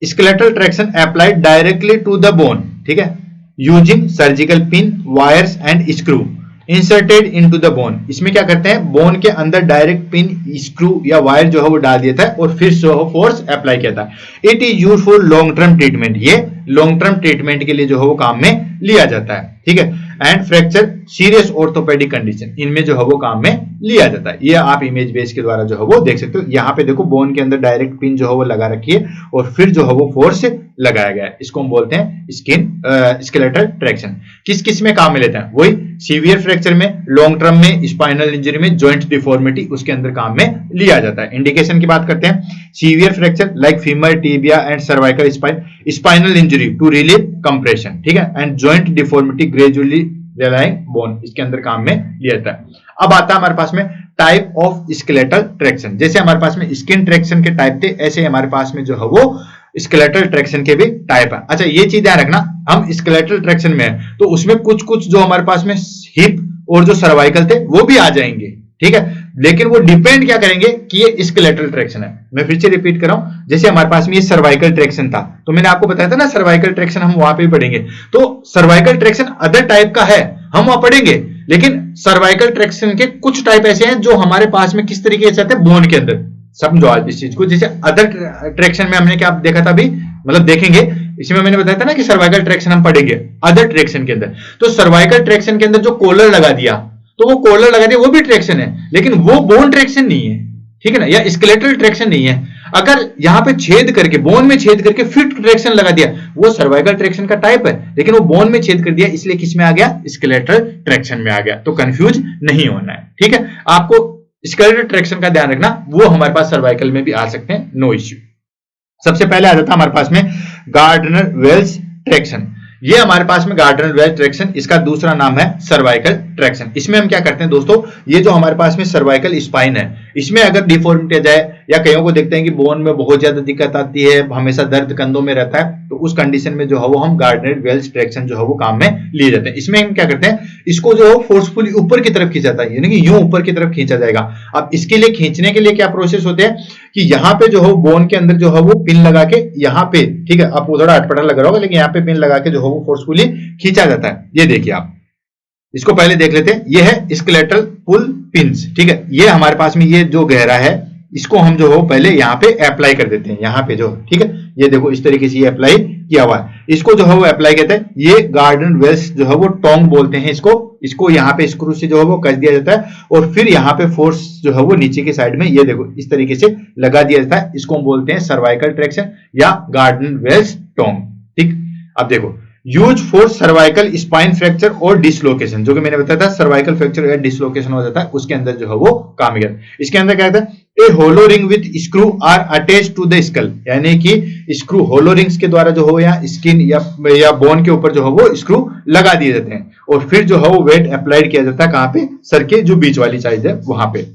skeletal traction applied directly to the bone, ठीक है, using surgical pin, wires and screw inserted into the bone. इसमें क्या करते हैं, बोन के अंदर डायरेक्ट पिन, स्क्रू या वायर जो है वो डाल दिया था और फिर फोर्स अप्लाई किया था। It is use for long term treatment, ये लॉन्ग टर्म ट्रीटमेंट के लिए जो है वो काम में लिया जाता है, ठीक है। And fracture, serious orthopaedic condition, इनमें जो है वो काम में लिया जाता है। ये आप इमेज बेस के द्वारा जो है वो देख सकते हो। यहाँ पे देखो बोन के अंदर डायरेक्ट पिन जो है वो लगा रखी है और फिर जो है वो फोर्स लगाया गया है। इसको हम बोलते हैं स्केलेटल ट्रैक्शन। किस किस में काम में लेते हैं, वही सीवियर फ्रैक्चर में, लॉन्ग टर्म में, स्पाइनल इंजरी में, जॉइंट डिफॉर्मिटी, उसके अंदर काम में लिया जाता है। इंडिकेशन की बात करते हैं, severe fracture like femur, tibia and cervical spine, spinal injury to relieve compression, ठीक है, and joint deformity gradually realigning bone, इसके अंदर काम में लिया जाता है। अब आता है हमारे पास में टाइप ऑफ स्केलेटल ट्रैक्शन। जैसे हमारे पास में स्किन ट्रैक्शन के टाइप थे, ऐसे हमारे पास में जो है वो स्केलेटल ट्रैक्शन के भी टाइप है। अच्छा, ये चीज ध्यान रखना, हम स्केलेटल ट्रैक्शन में है तो उसमें कुछ कुछ जो हमारे पास में हिप और जो सर्वाइकल थे वो भी आ जाएंगे, ठीक है, लेकिन वो डिपेंड क्या करेंगे कि ये स्केलेटल ट्रैक्शन है। मैं फिर से रिपीट कर रहा हूं, जैसे हमारे पास में ये सर्वाइकल ट्रैक्शन था, तो मैंने आपको बताया था ना सर्वाइकल ट्रैक्शन हम वहां पे भी पढ़ेंगे, तो सर्वाइकल ट्रैक्शन अदर टाइप का है, हम वहां पढ़ेंगे, लेकिन सर्वाइकल ट्रैक्शन के कुछ टाइप ऐसे हैं जो हमारे पास में किस तरीके से आते हैं, बोन के अंदर। समझो आज इस चीज को, जैसे अदर ट्रैक्शन में हमने क्या देखा था अभी, मतलब देखेंगे, इसमें मैंने बताया था ना कि सर्वाइकल ट्रैक्शन हम पढ़ेंगे अदर ट्रैक्शन के अंदर। तो सर्वाइकल ट्रैक्शन के अंदर जो कॉलर लगा दिया, तो वो कॉलर लगा दिया वो भी ट्रैक्शन है, लेकिन वो बोन ट्रैक्शन नहीं है, ठीक है ना, या स्केलेटल ट्रैक्शन नहीं है। अगर यहां पे छेद करके, बोन में छेद करके फिर ट्रैक्शन लगा दिया, वो सर्वाइकल ट्रैक्शन का टाइप है, लेकिन वो बोन में छेद कर दिया, इसलिए किस में आ गया, स्केलेटल ट्रैक्शन में आ गया। तो कंफ्यूज नहीं होना है, ठीक है। आपको स्केलेटल ट्रैक्शन का ध्यान रखना, वो हमारे पास सर्वाइकल में भी आ सकते हैं, नो इश्यू। सबसे पहले आ जाता है हमारे पास में गार्डनर वेल्स ट्रैक्शन। ये हमारे पास में गार्डनर वेल्स ट्रैक्शन, इसका दूसरा नाम है सर्वाइकल ट्रैक्शन। इसमें हम क्या करते हैं दोस्तों, ये जो हमारे पास में सर्वाइकल स्पाइन है, इसमें अगर डिफॉर्मिटी आ जाए, या कईयों को देखते हैं कि बोन में बहुत ज्यादा दिक्कत आती है, हमेशा दर्द कंधों में रहता है, तो उस कंडीशन में जो है वो हम गार्डनर वेल्स ट्रैक्शन जो है वो काम में लिए जाते हैं। इसमें हम क्या करते हैं, इसको जो है फोर्सफुली ऊपर की तरफ खींचा जाता है, यानी कि यूं ऊपर की तरफ खींचा जाएगा। अब इसके लिए खींचने के लिए क्या प्रोसेस होते हैं कि यहाँ पे जो है बोन के अंदर जो है वो पिन लगा के, यहाँ पे, ठीक है, आपको थोड़ा अटपटा लग रहा होगा, लेकिन यहाँ पे पिन लगा के जो है वो फोर्सफुली खींचा जाता है। ये देखिए आप इसको पहले देख लेते हैं, ये है स्केलेटल पुल पिंस, ठीक है। ये हमारे पास में ये जो गहरा है, इसको हम जो हो पहले यहाँ पे अप्लाई कर देते हैं, यहाँ पे जो, ठीक है, ये देखो इस तरीके से ये अप्लाई किया हुआ है, इसको जो है वो अप्लाई कहते हैं। ये गार्डन वेल्स जो है वो टोंग बोलते हैं इसको यहाँ पे स्क्रू से जो है वो कस दिया जाता है, और फिर यहाँ पे फोर्स जो है वो नीचे की साइड में, ये देखो इस तरीके से लगा दिया जाता है। इसको हम बोलते हैं सर्वाइकल ट्रैक्शन या गार्डन वेल्स टोंग, ठीक। अब देखो, use for cervical spine fracture और डिसलोकेशन, जो कि मैंने बताया था सर्वाइकल फ्रैक्चर या डिसलोकेशन हो जाता है, उसके अंदर जो है वो काम किया। इसके अंदर क्या कहता है, a hollow ring with screw are attach to the skull, यानी कि स्क्रू होलो रिंग्स के द्वारा जो हो, या स्किन या बोन के ऊपर जो है वो स्क्रू लगा दिए जाते हैं, और फिर जो है वो वेट अप्लाइड किया जाता है, कहां पे, सर के जो बीच वाली साइड है वहां पे।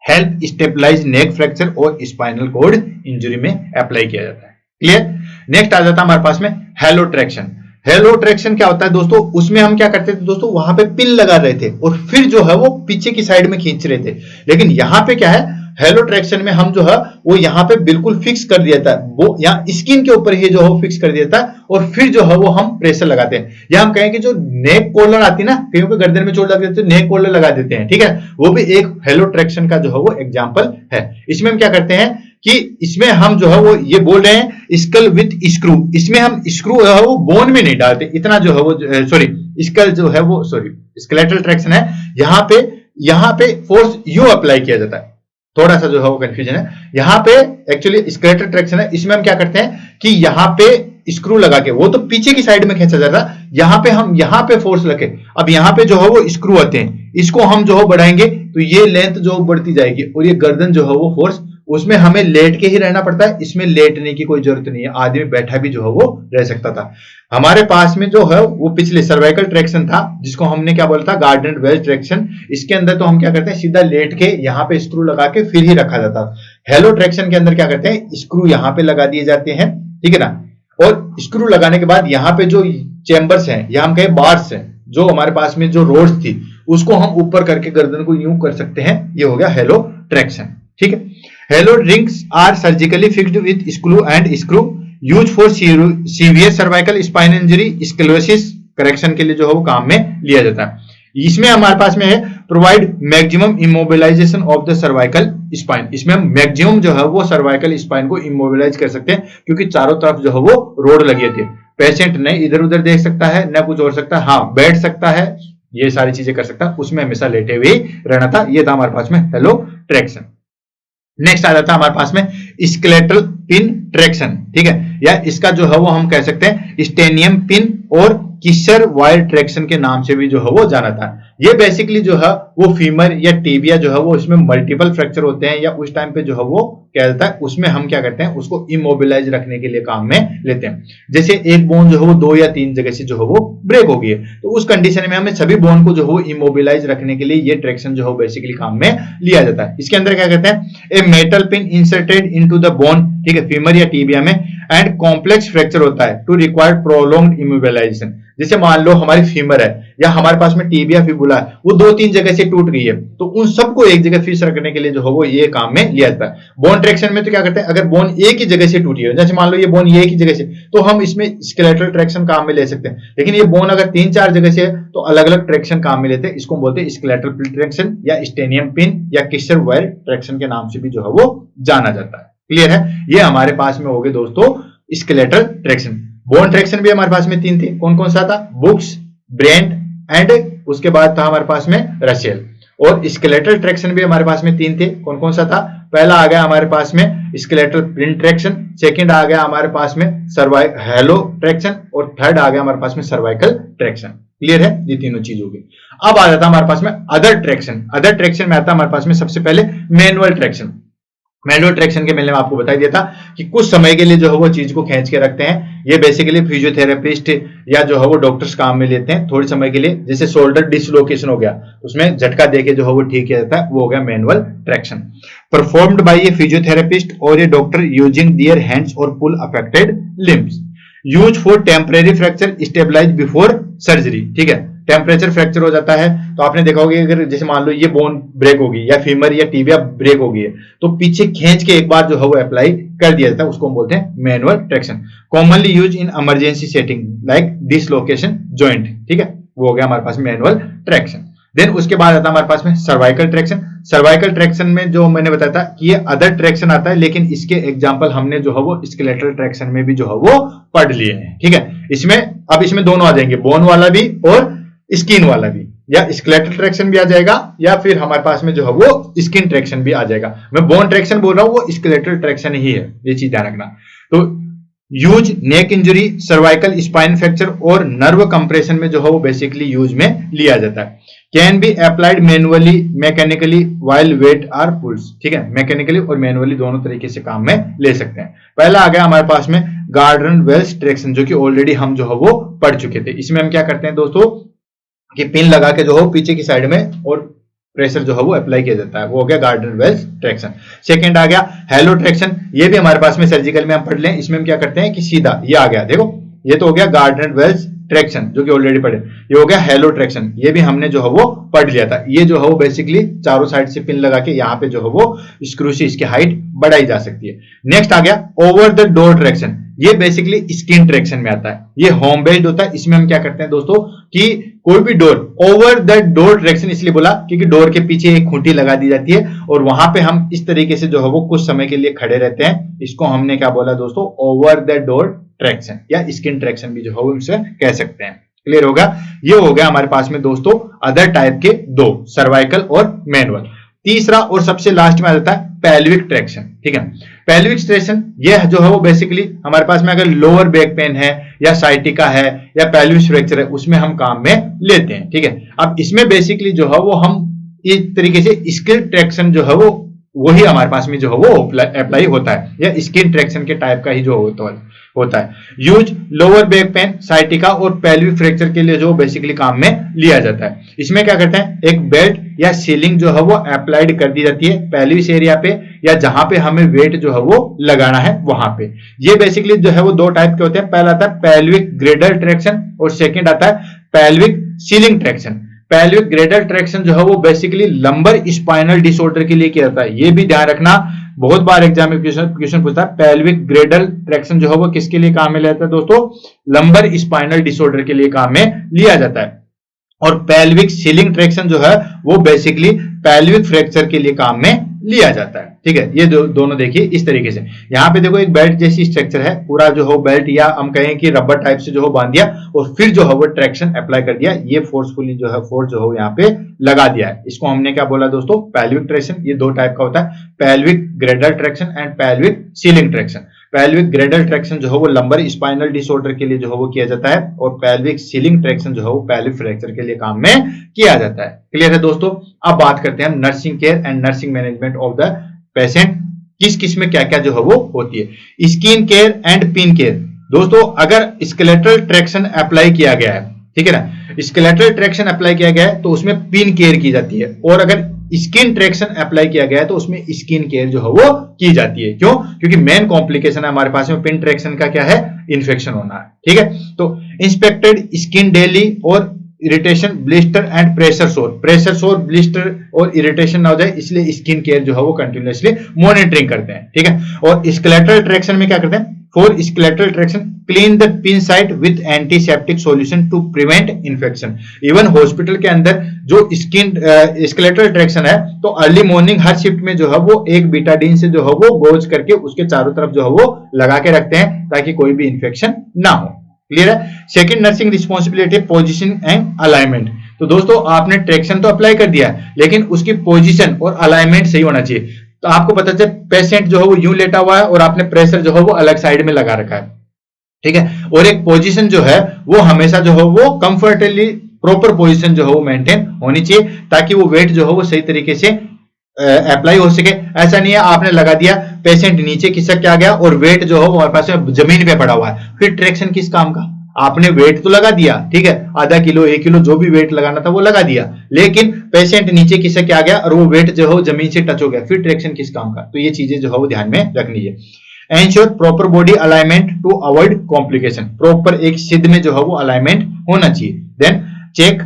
हेल्प स्टेबलाइज नेक फ्रैक्चर और स्पाइनल कॉर्ड इंजरी में अप्लाई किया जाता है। क्लियर। नेक्स्ट आ जाता है हमारे पास में हेलो ट्रैक्शन। हेलो ट्रैक्शन क्या होता है दोस्तों, उसमें हम क्या करते थे दोस्तों, वहां पे पिन लगा रहे थे और फिर जो है वो पीछे की साइड में खींच रहे थे, लेकिन यहां पे क्या है, हेलो ट्रैक्शन में हम जो है वो यहाँ पे बिल्कुल फिक्स कर दिया था, वो यहाँ स्किन के ऊपर ही जो है फिक्स कर दिया था, और फिर जो है वो हम प्रेशर लगाते हैं। या हम कहें कि जो नेक कॉलर आती है ना, कहीं पे गर्दन में चोट लग जाती है, नेक कॉलर लगा देते हैं, ठीक है, वो भी एक हेलो ट्रैक्शन का जो है वो एग्जाम्पल है। इसमें हम क्या करते हैं कि इसमें हम जो है वो ये बोल रहे हैं स्कल विथ स्क्रू, इसमें हम स्क्रू है वो बोन में नहीं डालते, इतना जो है वो सॉरी स्कल जो है वो सॉरी स्केलेटल ट्रैक्शन है, यहाँ पे फोर्स यू अप्लाई किया जाता है। थोड़ा सा जो है वो कंफ्यूजन है, यहाँ पे एक्चुअली स्केलेटल ट्रैक्शन है, इसमें हम क्या करते हैं कि यहाँ पे स्क्रू लगा के, वो तो पीछे की साइड में खींचा जाता है, यहाँ पे हम यहाँ पे फोर्स लगे, अब यहाँ पे जो है वो स्क्रू आते हैं, इसको हम जो है बढ़ाएंगे तो ये लेंथ जो बढ़ती जाएगी, और ये गर्दन जो है वो फोर्स, उसमें हमें लेट के ही रहना पड़ता है, इसमें लेटने की कोई जरूरत नहीं है, आदमी बैठा भी जो है वो रह सकता था। हमारे पास में जो है वो पिछले सर्वाइकल ट्रैक्शन था, जिसको हमने क्या बोला था, गार्डन वेल्स ट्रैक्शन। इसके अंदर तो हम क्या करते हैं, सीधा लेट के यहाँ पे स्क्रू लगा के फिर ही रखा जाता। हेलो ट्रैक्शन के अंदर क्या करते हैं, स्क्रू यहाँ पे लगा दिए जाते हैं, ठीक है ना, और स्क्रू लगाने के बाद यहाँ पे जो चेंबर्स हैं, या हम कहें बार्स हैं, जो हमारे पास में जो रोड्स थी, उसको हम ऊपर करके गर्दन को यूं कर सकते हैं, ये हो गया हेलो ट्रैक्शन, ठीक है। Halo rings are surgically fixed with screw and screw, use for severe cervical spine injury, sclerosis correction के लिए जो है वो काम में लिया जाता है। इसमें हमारे पास में है provide maximum immobilisation of the cervical spine, इसमें हम मैक्सिमम जो है वो सर्वाइकल स्पाइन को इमोबिलाइज कर सकते हैं, क्योंकि चारों तरफ जो है वो रोड लगी थी, पेशेंट न इधर उधर देख सकता है, न कुछ और सकता है, हाँ बैठ सकता है, ये सारी चीजें कर सकता है, उसमें हमेशा लेटे हुए रहना था। ये था हमारे पास में हेलो ट्रैक्शन। नेक्स्ट आ जाता है हमारे पास में स्केलेटल पिन ट्रैक्शन, ठीक है, या इसका जो है वो हम कह सकते हैं स्टेनियम पिन और किशर वायर ट्रैक्शन के नाम से भी जो है वो जाना था। ये बेसिकली जो है वो फीमर या टीबिया जो है वो इसमें मल्टीपल फ्रैक्चर होते हैं, या उस टाइम पे जो है वो क्या जाता है, उसमें हम क्या करते हैं, उसको इमोबिलाइज रखने के लिए काम में लेते हैं। जैसे एक बोन जो है वो 2 या 3 जगह से जो है वो ब्रेक हो गई है, तो उस कंडीशन में हमें सभी बोन को जो है वो इमोबिलाइज रखने के लिए ये ट्रैक्शन जो है बेसिकली काम में लिया जाता है। इसके अंदर क्या कहते हैं, a metal pin inserted into the bone, ठीक है, फीमर या टीबिया में, एंड कॉम्प्लेक्स फ्रैक्चर होता है टू रिक्वायर प्रोलॉन्ग्ड इमोबिलाइजेशन। जैसे मान लो हमारी फीमर है, या हमारे पास में टिबिया फिबुला है, वो 2-3 जगह से टूट गई है, तो उन सबको एक जगह फिक्स रखने के लिए जो है वो ये काम में लिया जाता है। बोन ट्रैक्शन में तो क्या करते हैं, अगर बोन एक ही जगह से टूटी है, जैसे मान लो ये बोन एक ही जगह से, तो हम इसमें स्केलेटल ट्रैक्शन काम में ले सकते हैं। लेकिन ये बोन अगर 3-4 जगह से है तो अलग अलग ट्रैक्शन काम में लेते हैं। इसको बोलते हैं स्केलेटल ट्रैक्शन या स्टेनियम पिन या किस्सर वायर ट्रैक्शन के नाम से भी जो है वो जाना जाता है। क्लियर है? ये हमारे पास में हो गए दोस्तों स्केलेटल ट्रैक्शन। बोन ट्रैक्शन भी हमारे पास में 3 थे, कौन कौन सा था, बुक्स, ब्रेंट एंड उसके बाद था हमारे पास में रसेल। और स्केलेटल ट्रैक्शन भी हमारे पास में 3 थे, कौन कौन सा था, पहला आ गया हमारे पास में स्केलेटल पिन ट्रैक्शन, सेकंड आ गया हमारे पास में हैलो ट्रैक्शन और थर्ड आ गया हमारे पास में सर्वाइकल ट्रैक्शन। क्लियर है? ये तीनों चीज होगी। अब आ जाता है हमारे पास में अदर ट्रैक्शन। अदर ट्रैक्शन में आता है हमारे पास में सबसे पहले मैनुअल ट्रैक्शन। मैनुअल ट्रैक्शन के मैंने आपको बता दिया था कि कुछ समय के लिए जो है वो चीज को खींच के रखते हैं। ये बेसिकली फिजियोथेरेपिस्ट या जो है वो डॉक्टर्स काम में लेते हैं थोड़े समय के लिए। जैसे शोल्डर डिसलोकेशन हो गया, उसमें झटका देके जो है वो ठीक किया जाता है, वो हो गया manual traction. Performed by a physiotherapist और a doctor using their hands और pull affected limbs. Use for temporary fracture stabilize before surgery. ठीक है, टेम्परेचर फ्रैक्चर हो जाता है तो आपने देखा होगा अगर जैसे मान लो ये बोन ब्रेक होगी या फीमर या टिबिया ब्रेक हो गई है तो पीछे खींच के एक बार जो है वो अप्लाई कर दिया जाता है, उसको हम बोलते हैं manual traction. Commonly use in emergency setting like dislocation joint. ठीक है, वो हो गया हमारे पास मैनुअल ट्रैक्शन। देन उसके बाद आता है हमारे पास में सर्वाइकल ट्रैक्शन। सर्वाइकल ट्रैक्शन में जो मैंने बताया था कि ये अदर ट्रैक्शन आता है, लेकिन इसके एग्जांपल हमने जो है वो स्केलेटल ट्रैक्शन में भी जो है वो पढ़ लिए हैं। ठीक है, इसमें दोनों आ जाएंगे, बोन वाला भी और स्किन वाला भी, या स्केलेटल ट्रैक्शन भी आ जाएगा या फिर हमारे पास में जो है वो स्किन ट्रैक्शन भी आ जाएगा। मैं बोन ट्रैक्शन बोल रहा हूं, वो स्केलेटल ट्रैक्शन ही है, ये चीज ध्यान रखना। तो यूज नेक इंजरी, सर्वाइकल स्पाइन फ्रैक्चर और नर्व कंप्रेशन में जो है वो बेसिकली यूज में लिया जाता है। Can be applied manually mechanically while weight are pulls. ठीक है, मैकेनिकली और मैनुअली दोनों तरीके से काम में ले सकते हैं। पहला आ गया हमारे पास में गार्डन वेल्स ट्रैक्शन, जो कि ऑलरेडी हम जो है वो पढ़ चुके थे। इसमें हम क्या करते हैं दोस्तों कि पिन लगा के जो हो पीछे की साइड में और प्रेशर जो है वो अप्लाई किया जाता है, वो हो गया गार्डन वेल्स ट्रैक्शन। सेकंड आ गया हैलो ट्रैक्शन, ये भी हमारे पास में सर्जिकल में हम पढ़ लें। इसमें हम क्या करते हैं कि सीधा ये आ गया, देखो ये तो हो गया गार्डन वेल्स ट्रैक्शन जो कि ऑलरेडी पढ़े। ये हो गया हैलो ट्रैक्शन, ये भी हमने जो है वो पढ़ लिया था। ये जो है वो बेसिकली चारों साइड से पिन लगा के यहाँ पे जो है वो स्क्रू से इसकी हाइट बढ़ाई जा सकती है। नेक्स्ट आ गया ओवर द डोर ट्रैक्शन, ये बेसिकली स्किन ट्रैक्शन में आता है। ये होम बेस्ड होता है। इसमें हम क्या करते हैं दोस्तों कि कोई भी door, over the door traction इसलिए बोला क्योंकि डोर के पीछे एक खूंटी लगा दी जाती है और वहां पे हम इस तरीके से जो है वो कुछ समय के लिए खड़े रहते हैं। इसको हमने क्या बोला दोस्तों, ओवर द डोर ट्रैक्शन या स्किन ट्रैक्शन भी जो है उसे कह सकते हैं। क्लियर होगा? ये हो गया हमारे पास में दोस्तों अदर टाइप के दो, सर्वाइकल और मैनुअल। तीसरा और सबसे लास्ट में आ जाता है पेल्विक ट्रैक्शन। ठीक है, पेल्विक ट्रैक्शन ये जो है वो बेसिकली हमारे पास में अगर लोअर बैक पेन है या साइटिका है या पेल्विस फ्रैक्चर है, उसमें हम काम में लेते हैं। ठीक है, अब इसमें बेसिकली जो है वो हम इस तरीके से स्किन ट्रैक्शन जो है वो वही हमारे पास में जो है वो अप्लाई होता है या स्किन ट्रैक्शन के टाइप का ही जो होता है। Use lower back pain, sciatica और पेल्विक फ्रैक्चर के लिए जो बेसिकली काम में लिया जाता है। इसमें क्या करते हैं, एक बेल्ट या सीलिंग जो है वो अप्लाइड कर दी जाती है पेल्विस एरिया पे या जहां पे हमें वेट जो है वो लगाना है वहां पे। ये बेसिकली जो है वो दो टाइप के होते हैं। पहला आता है पेल्विक ग्रेडल ट्रैक्शन और सेकंड आता है pelvic ceiling traction. Pelvic Gradle traction जो है वो बेसिकली लंबर स्पाइनल डिसऑर्डर के लिए किया जाता है। ये भी ध्यान रखना, बहुत बार एग्जाम में क्वेश्चन पूछता है पेल्विक ग्रेडल ट्रैक्शन जो है वो किसके लिए काम में लिया जाता है दोस्तों, लंबर स्पाइनल डिसऑर्डर के लिए काम में लिया जाता है। और पेल्विक सीलिंग ट्रैक्शन जो है वो बेसिकली पेल्विक फ्रैक्चर के लिए काम में लिया जाता है। ठीक है, ये दोनों देखिए इस तरीके से। यहाँ पे देखो एक बेल्ट जैसी स्ट्रक्चर है, पूरा जो है बेल्ट या हम कहें कि रबर टाइप से जो है बांध दिया और फिर जो है वो ट्रैक्शन अप्लाई कर दिया। ये फोर्सफुली जो है फोर्स जो है यहाँ पे लगा दिया है। इसको हमने क्या बोला दोस्तों, पेल्विक ट्रैक्शन। ये दो टाइप का होता है, pelvic Gradle traction and pelvic ceiling traction. Pelvic Gradle traction जो है वो लंबर स्पाइनल डिसऑर्डर के लिए जो है वो किया जाता है और पेल्विक सीलिंग ट्रैक्शन जो है वो पेल्विक फ्रैक्चर के लिए काम में किया जाता है। क्लियर है दोस्तों? अब बात करते हैं nursing care and nursing management of the patient, किस किस में क्या क्या जो है वो होती है। Skin care and pin care. दोस्तों अगर स्केलेटल ट्रैक्शन अप्लाई किया गया है, ठीक है ना, स्केलेटल ट्रैक्शन अप्लाई किया गया है तो उसमें पिन केयर की जाती है, और अगर स्किन ट्रैक्शन अप्लाई किया गया है तो उसमें स्किन केयर जो है वो की जाती है। क्यों? क्योंकि मेन कॉम्प्लिकेशन है हमारे पास में पिन ट्रैक्शन का क्या है, इन्फेक्शन होना है। ठीक है, तो इंस्पेक्टेड स्किन डेली और इरिटेशन, ब्लिस्टर एंड प्रेशर सोर। प्रेशर सोर, ब्लिस्टर और इरिटेशन ना हो जाए इसलिए स्किन केयर जो है वो कंटिन्यूअसली मॉनिटरिंग करते हैं, ठीक है। और स्केलेटल ट्रैक्शन में क्या करते हैं? For skeletal traction clean the pin site with antiseptic solution to prevent infection. Even hospital के अंदर जो स्केलेटल ट्रैक्शन है तो अर्ली मॉर्निंग हर शिफ्ट में जो है वो एक बीटाडीन से जो है वो गोज करके उसके चारों तरफ जो है वो लगा के रखते हैं ताकि कोई भी इन्फेक्शन ना हो। क्लियर है? Second nursing responsibility position and alignment. तो दोस्तों आपने ट्रैक्शन तो अप्लाई कर दिया लेकिन उसकी पोजीशन और अलाइनमेंट सही होना चाहिए। तो आपको पता चले पेशेंट जो है वो यूं लेटा हुआ है और आपने प्रेशर जो है वो अलग साइड में लगा रखा है, ठीक है। और एक पोजीशन जो है वो हमेशा जो है वो कंफर्टेबली प्रॉपर पोजीशन जो है वो मेंटेन होनी चाहिए ताकि वो वेट जो है वो सही तरीके से अप्लाई हो सके। ऐसा नहीं है आपने लगा दिया, पेशेंट नीचे खिसक के आ गया और वेट जो है वो हमारे पास जमीन पे पड़ा हुआ है, फिर ट्रैक्शन किस काम का? आपने वेट तो लगा दिया, ठीक है, आधा किलो 1 किलो जो भी वेट लगाना था वो लगा दिया, लेकिन पेशेंट नीचे खिसक के आ गया और वो वेट जो है जमीन से टच हो गया, फिर ट्रैक्शन किस काम का? तो ये चीजें जो है वो ध्यान में रखनी है। Ensure proper body alignment to avoid complication. Proper एक सिद्ध में जो है वो अलाइनमेंट होना चाहिए। Then check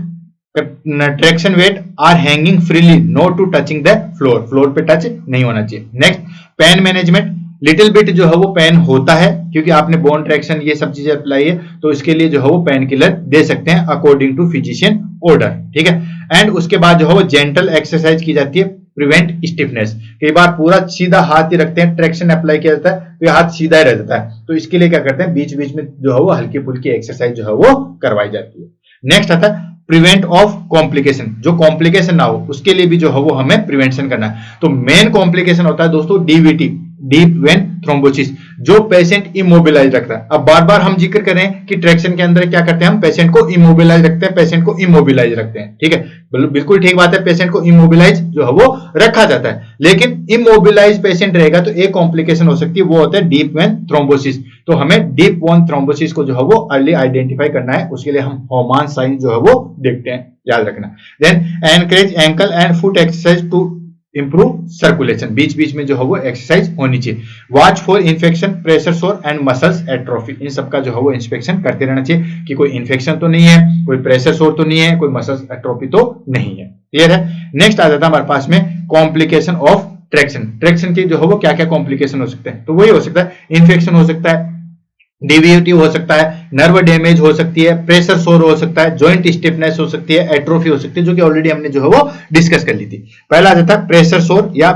traction weight are hanging freely, not to touching the floor. Floor पे टच नहीं होना चाहिए। Next pain management. Little bit जो है वो पेन होता है क्योंकि आपने बोन ट्रैक्शन ये सब चीजें अप्लाई है तो इसके लिए जो है वो पेन किलर दे सकते हैं अकॉर्डिंग टू फिजिशियन ऑर्डर, ठीक है। एंड उसके बाद जो है वो जेंटल एक्सरसाइज की जाती है, प्रिवेंट स्टिफनेस। कई बार पूरा सीधा हाथ ही रखते हैं, ट्रैक्शन अप्लाई किया जाता है तो ये हाथ सीधा ही रह जाता है, तो इसके लिए क्या करते हैं बीच बीच में जो है वो हल्की फुल्की एक्सरसाइज जो है वो करवाई जाती है। नेक्स्ट आता है प्रिवेंट ऑफ कॉम्प्लिकेशन। जो कॉम्प्लिकेशन ना हो उसके लिए भी जो है वो हमें प्रिवेंशन करना है। तो मेन कॉम्प्लिकेशन होता है दोस्तों डीवीटी, डीप वेन थ्रोम्बोसिस, जो पेशेंट इमोबिलाइज रखता है। अब बार बार हम जिक्र करें कि ट्रैक्शन के अंदर क्या करते हैं, हम पेशेंट को इमोबिलाइज रखते हैं, पेशेंट को इमोबिलाइज रखते हैं, ठीक है, बिल्कुल ठीक बात है, पेशेंट को इमोबिलाइज जो है वो रखा जाता है, लेकिन इमोबिलाइज पेशेंट रहेगा तो एक कॉम्प्लिकेशन हो सकती है, वो होता है डीप वेन थ्रोम्बोसिस। तो हमें डीप वेन थ्रोम्बोसिस को जो है वो अर्ली आइडेंटिफाई करना है, उसके लिए हम होमान साइन जो है वो देखते हैं, याद रखना। Then encourage ankle and foot exercise to improve circulation. बीच बीच में जो है वो एक्सरसाइज होनी चाहिए। Watch for infection, pressure sore and muscles atrophy. इन सबका जो है वो इंस्पेक्शन करते रहना चाहिए कि कोई इन्फेक्शन तो नहीं है, कोई प्रेशर सोर तो नहीं है, कोई मसल्स एट्रोफी तो नहीं है। क्लियर है? नेक्स्ट आ जाता है हमारे पास में कॉम्प्लिकेशन ऑफ ट्रैक्शन। ट्रैक्शन के जो है वो क्या क्या कॉम्प्लिकेशन हो सकते हैं? तो वही हो सकता है इन्फेक्शन हो सकता है, डीवीटी हो सकता है, नर्व डैमेज हो सकती है, प्रेशर सोर हो सकता है, जॉइंट स्टिफनेस हो सकती है, एट्रोफी हो सकती है, जो कि ऑलरेडी हमने जो है वो डिस्कस कर ली थी। पहला आ जाता है प्रेशर सोर या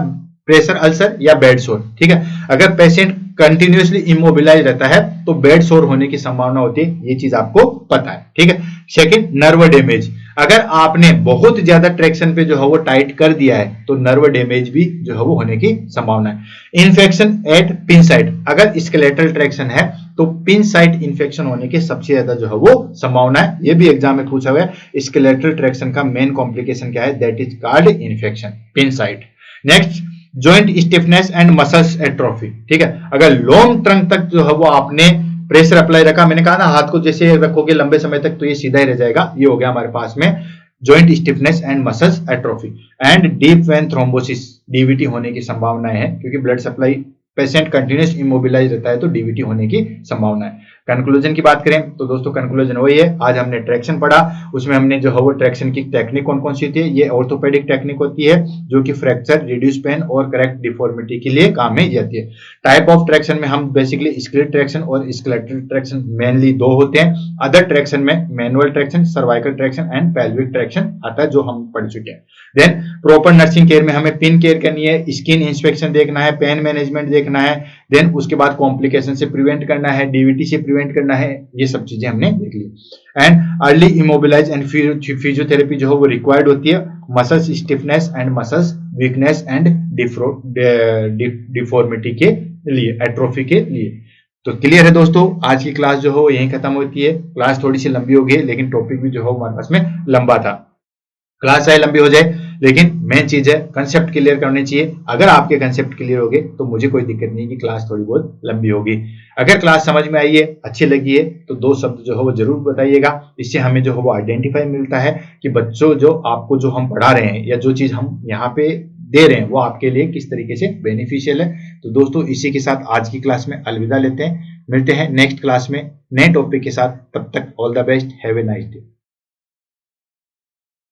प्रेशर अल्सर या बेड सोर, ठीक है। अगर पेशेंट कंटिन्यूअसली इमोबिलाइज रहता है तो बेड सोर होने की संभावना होती है, ये चीज आपको पता है, ठीक है। Second nerve damage. अगर आपने बहुत ज्यादा ट्रैक्शन पे जो है वो टाइट कर दिया है तो नर्व डैमेज भी जो है वो होने की संभावना है। Infection at pin site. अगर स्केलेटल ट्रैक्शन है तो पिन साइट इन्फेक्शन होने की सबसे ज्यादा जो है वो संभावना है। ये भी एग्जाम में पूछा हुआ है, स्केलेटल ट्रैक्शन का मेन कॉम्प्लिकेशन क्या है? That is called infection, pin site. Next joint stiffness and muscles atrophy, ठीक है। अगर लॉन्ग टर्म तक जो है वो आपने प्रेशर अप्लाई रखा, मैंने कहा ना हाथ को जैसे रखोगे लंबे समय तक तो ये सीधा ही रह जाएगा, ये हो गया हमारे पास में joint stiffness and muscles atrophy. And deep vein thrombosis, DVT होने की संभावनाएं है क्योंकि blood supply patient continuous immobilise रहता है तो डीवीटी होने की संभावना है। कंक्लूजन की बात करें तो दोस्तों कंक्लूजन वही है, आज हमने ट्रैक्शन पढ़ा, उसमें हमने जो है वो ट्रैक्शन की टेक्निक कौन कौन सी होती है, ये ऑर्थोपेडिक टेक्निक होती है जो कि फ्रैक्चर, रिड्यूस पेन और करेक्ट डिफॉर्मिटी के लिए काम में जाती है। टाइप ऑफ ट्रैक्शन में हम बेसिकली स्किलेट ट्रैक्शन और स्केलेटल ट्रैक्शन मेनली दो होते हैं। अदर ट्रैक्शन में manual traction, cervical traction and pelvic traction आता है जो हम पढ़ चुके हैं। देन प्रॉपर नर्सिंग केयर में हमें पिन केयर करनी है, स्किन इंस्पेक्शन देखना है, पेन मैनेजमेंट देखना है, देन उसके बाद कॉम्प्लिकेशन से प्रिवेंट करना है, डीवीटी से प्रिवेंट करना है, ये सब चीजें हमने देख ली। And early immobilize and physiotherapy जो है वो रिक्वायर्ड होती है muscles stiffness and muscles weakness and deformity के लिए, एट्रोफी के लिए। तो क्लियर है दोस्तों, आज की क्लास जो हो यहीं खत्म होती है। क्लास थोड़ी सी लंबी हो गई लेकिन टॉपिक भी जो हो हमारे पास में लंबा था। क्लास चाहे लंबी हो जाए लेकिन मेन चीज है कंसेप्ट क्लियर करने चाहिए। अगर आपके कंसेप्ट क्लियर हो गए तो मुझे कोई दिक्कत नहीं कि क्लास थोड़ी बहुत लंबी होगी। अगर क्लास समझ में आई है, अच्छी लगी है तो 2 शब्द जो है वो जरूर बताइएगा। इससे हमें जो है वो आइडेंटिफाई मिलता है कि बच्चों जो आपको जो हम पढ़ा रहे हैं या जो चीज हम यहाँ पे दे रहे हैं वो आपके लिए किस तरीके से बेनिफिशियल है। तो दोस्तों इसी के साथ आज की क्लास में अलविदा लेते हैं, मिलते हैं नेक्स्ट क्लास में नए टॉपिक के साथ। तब तक all the best, have a nice day.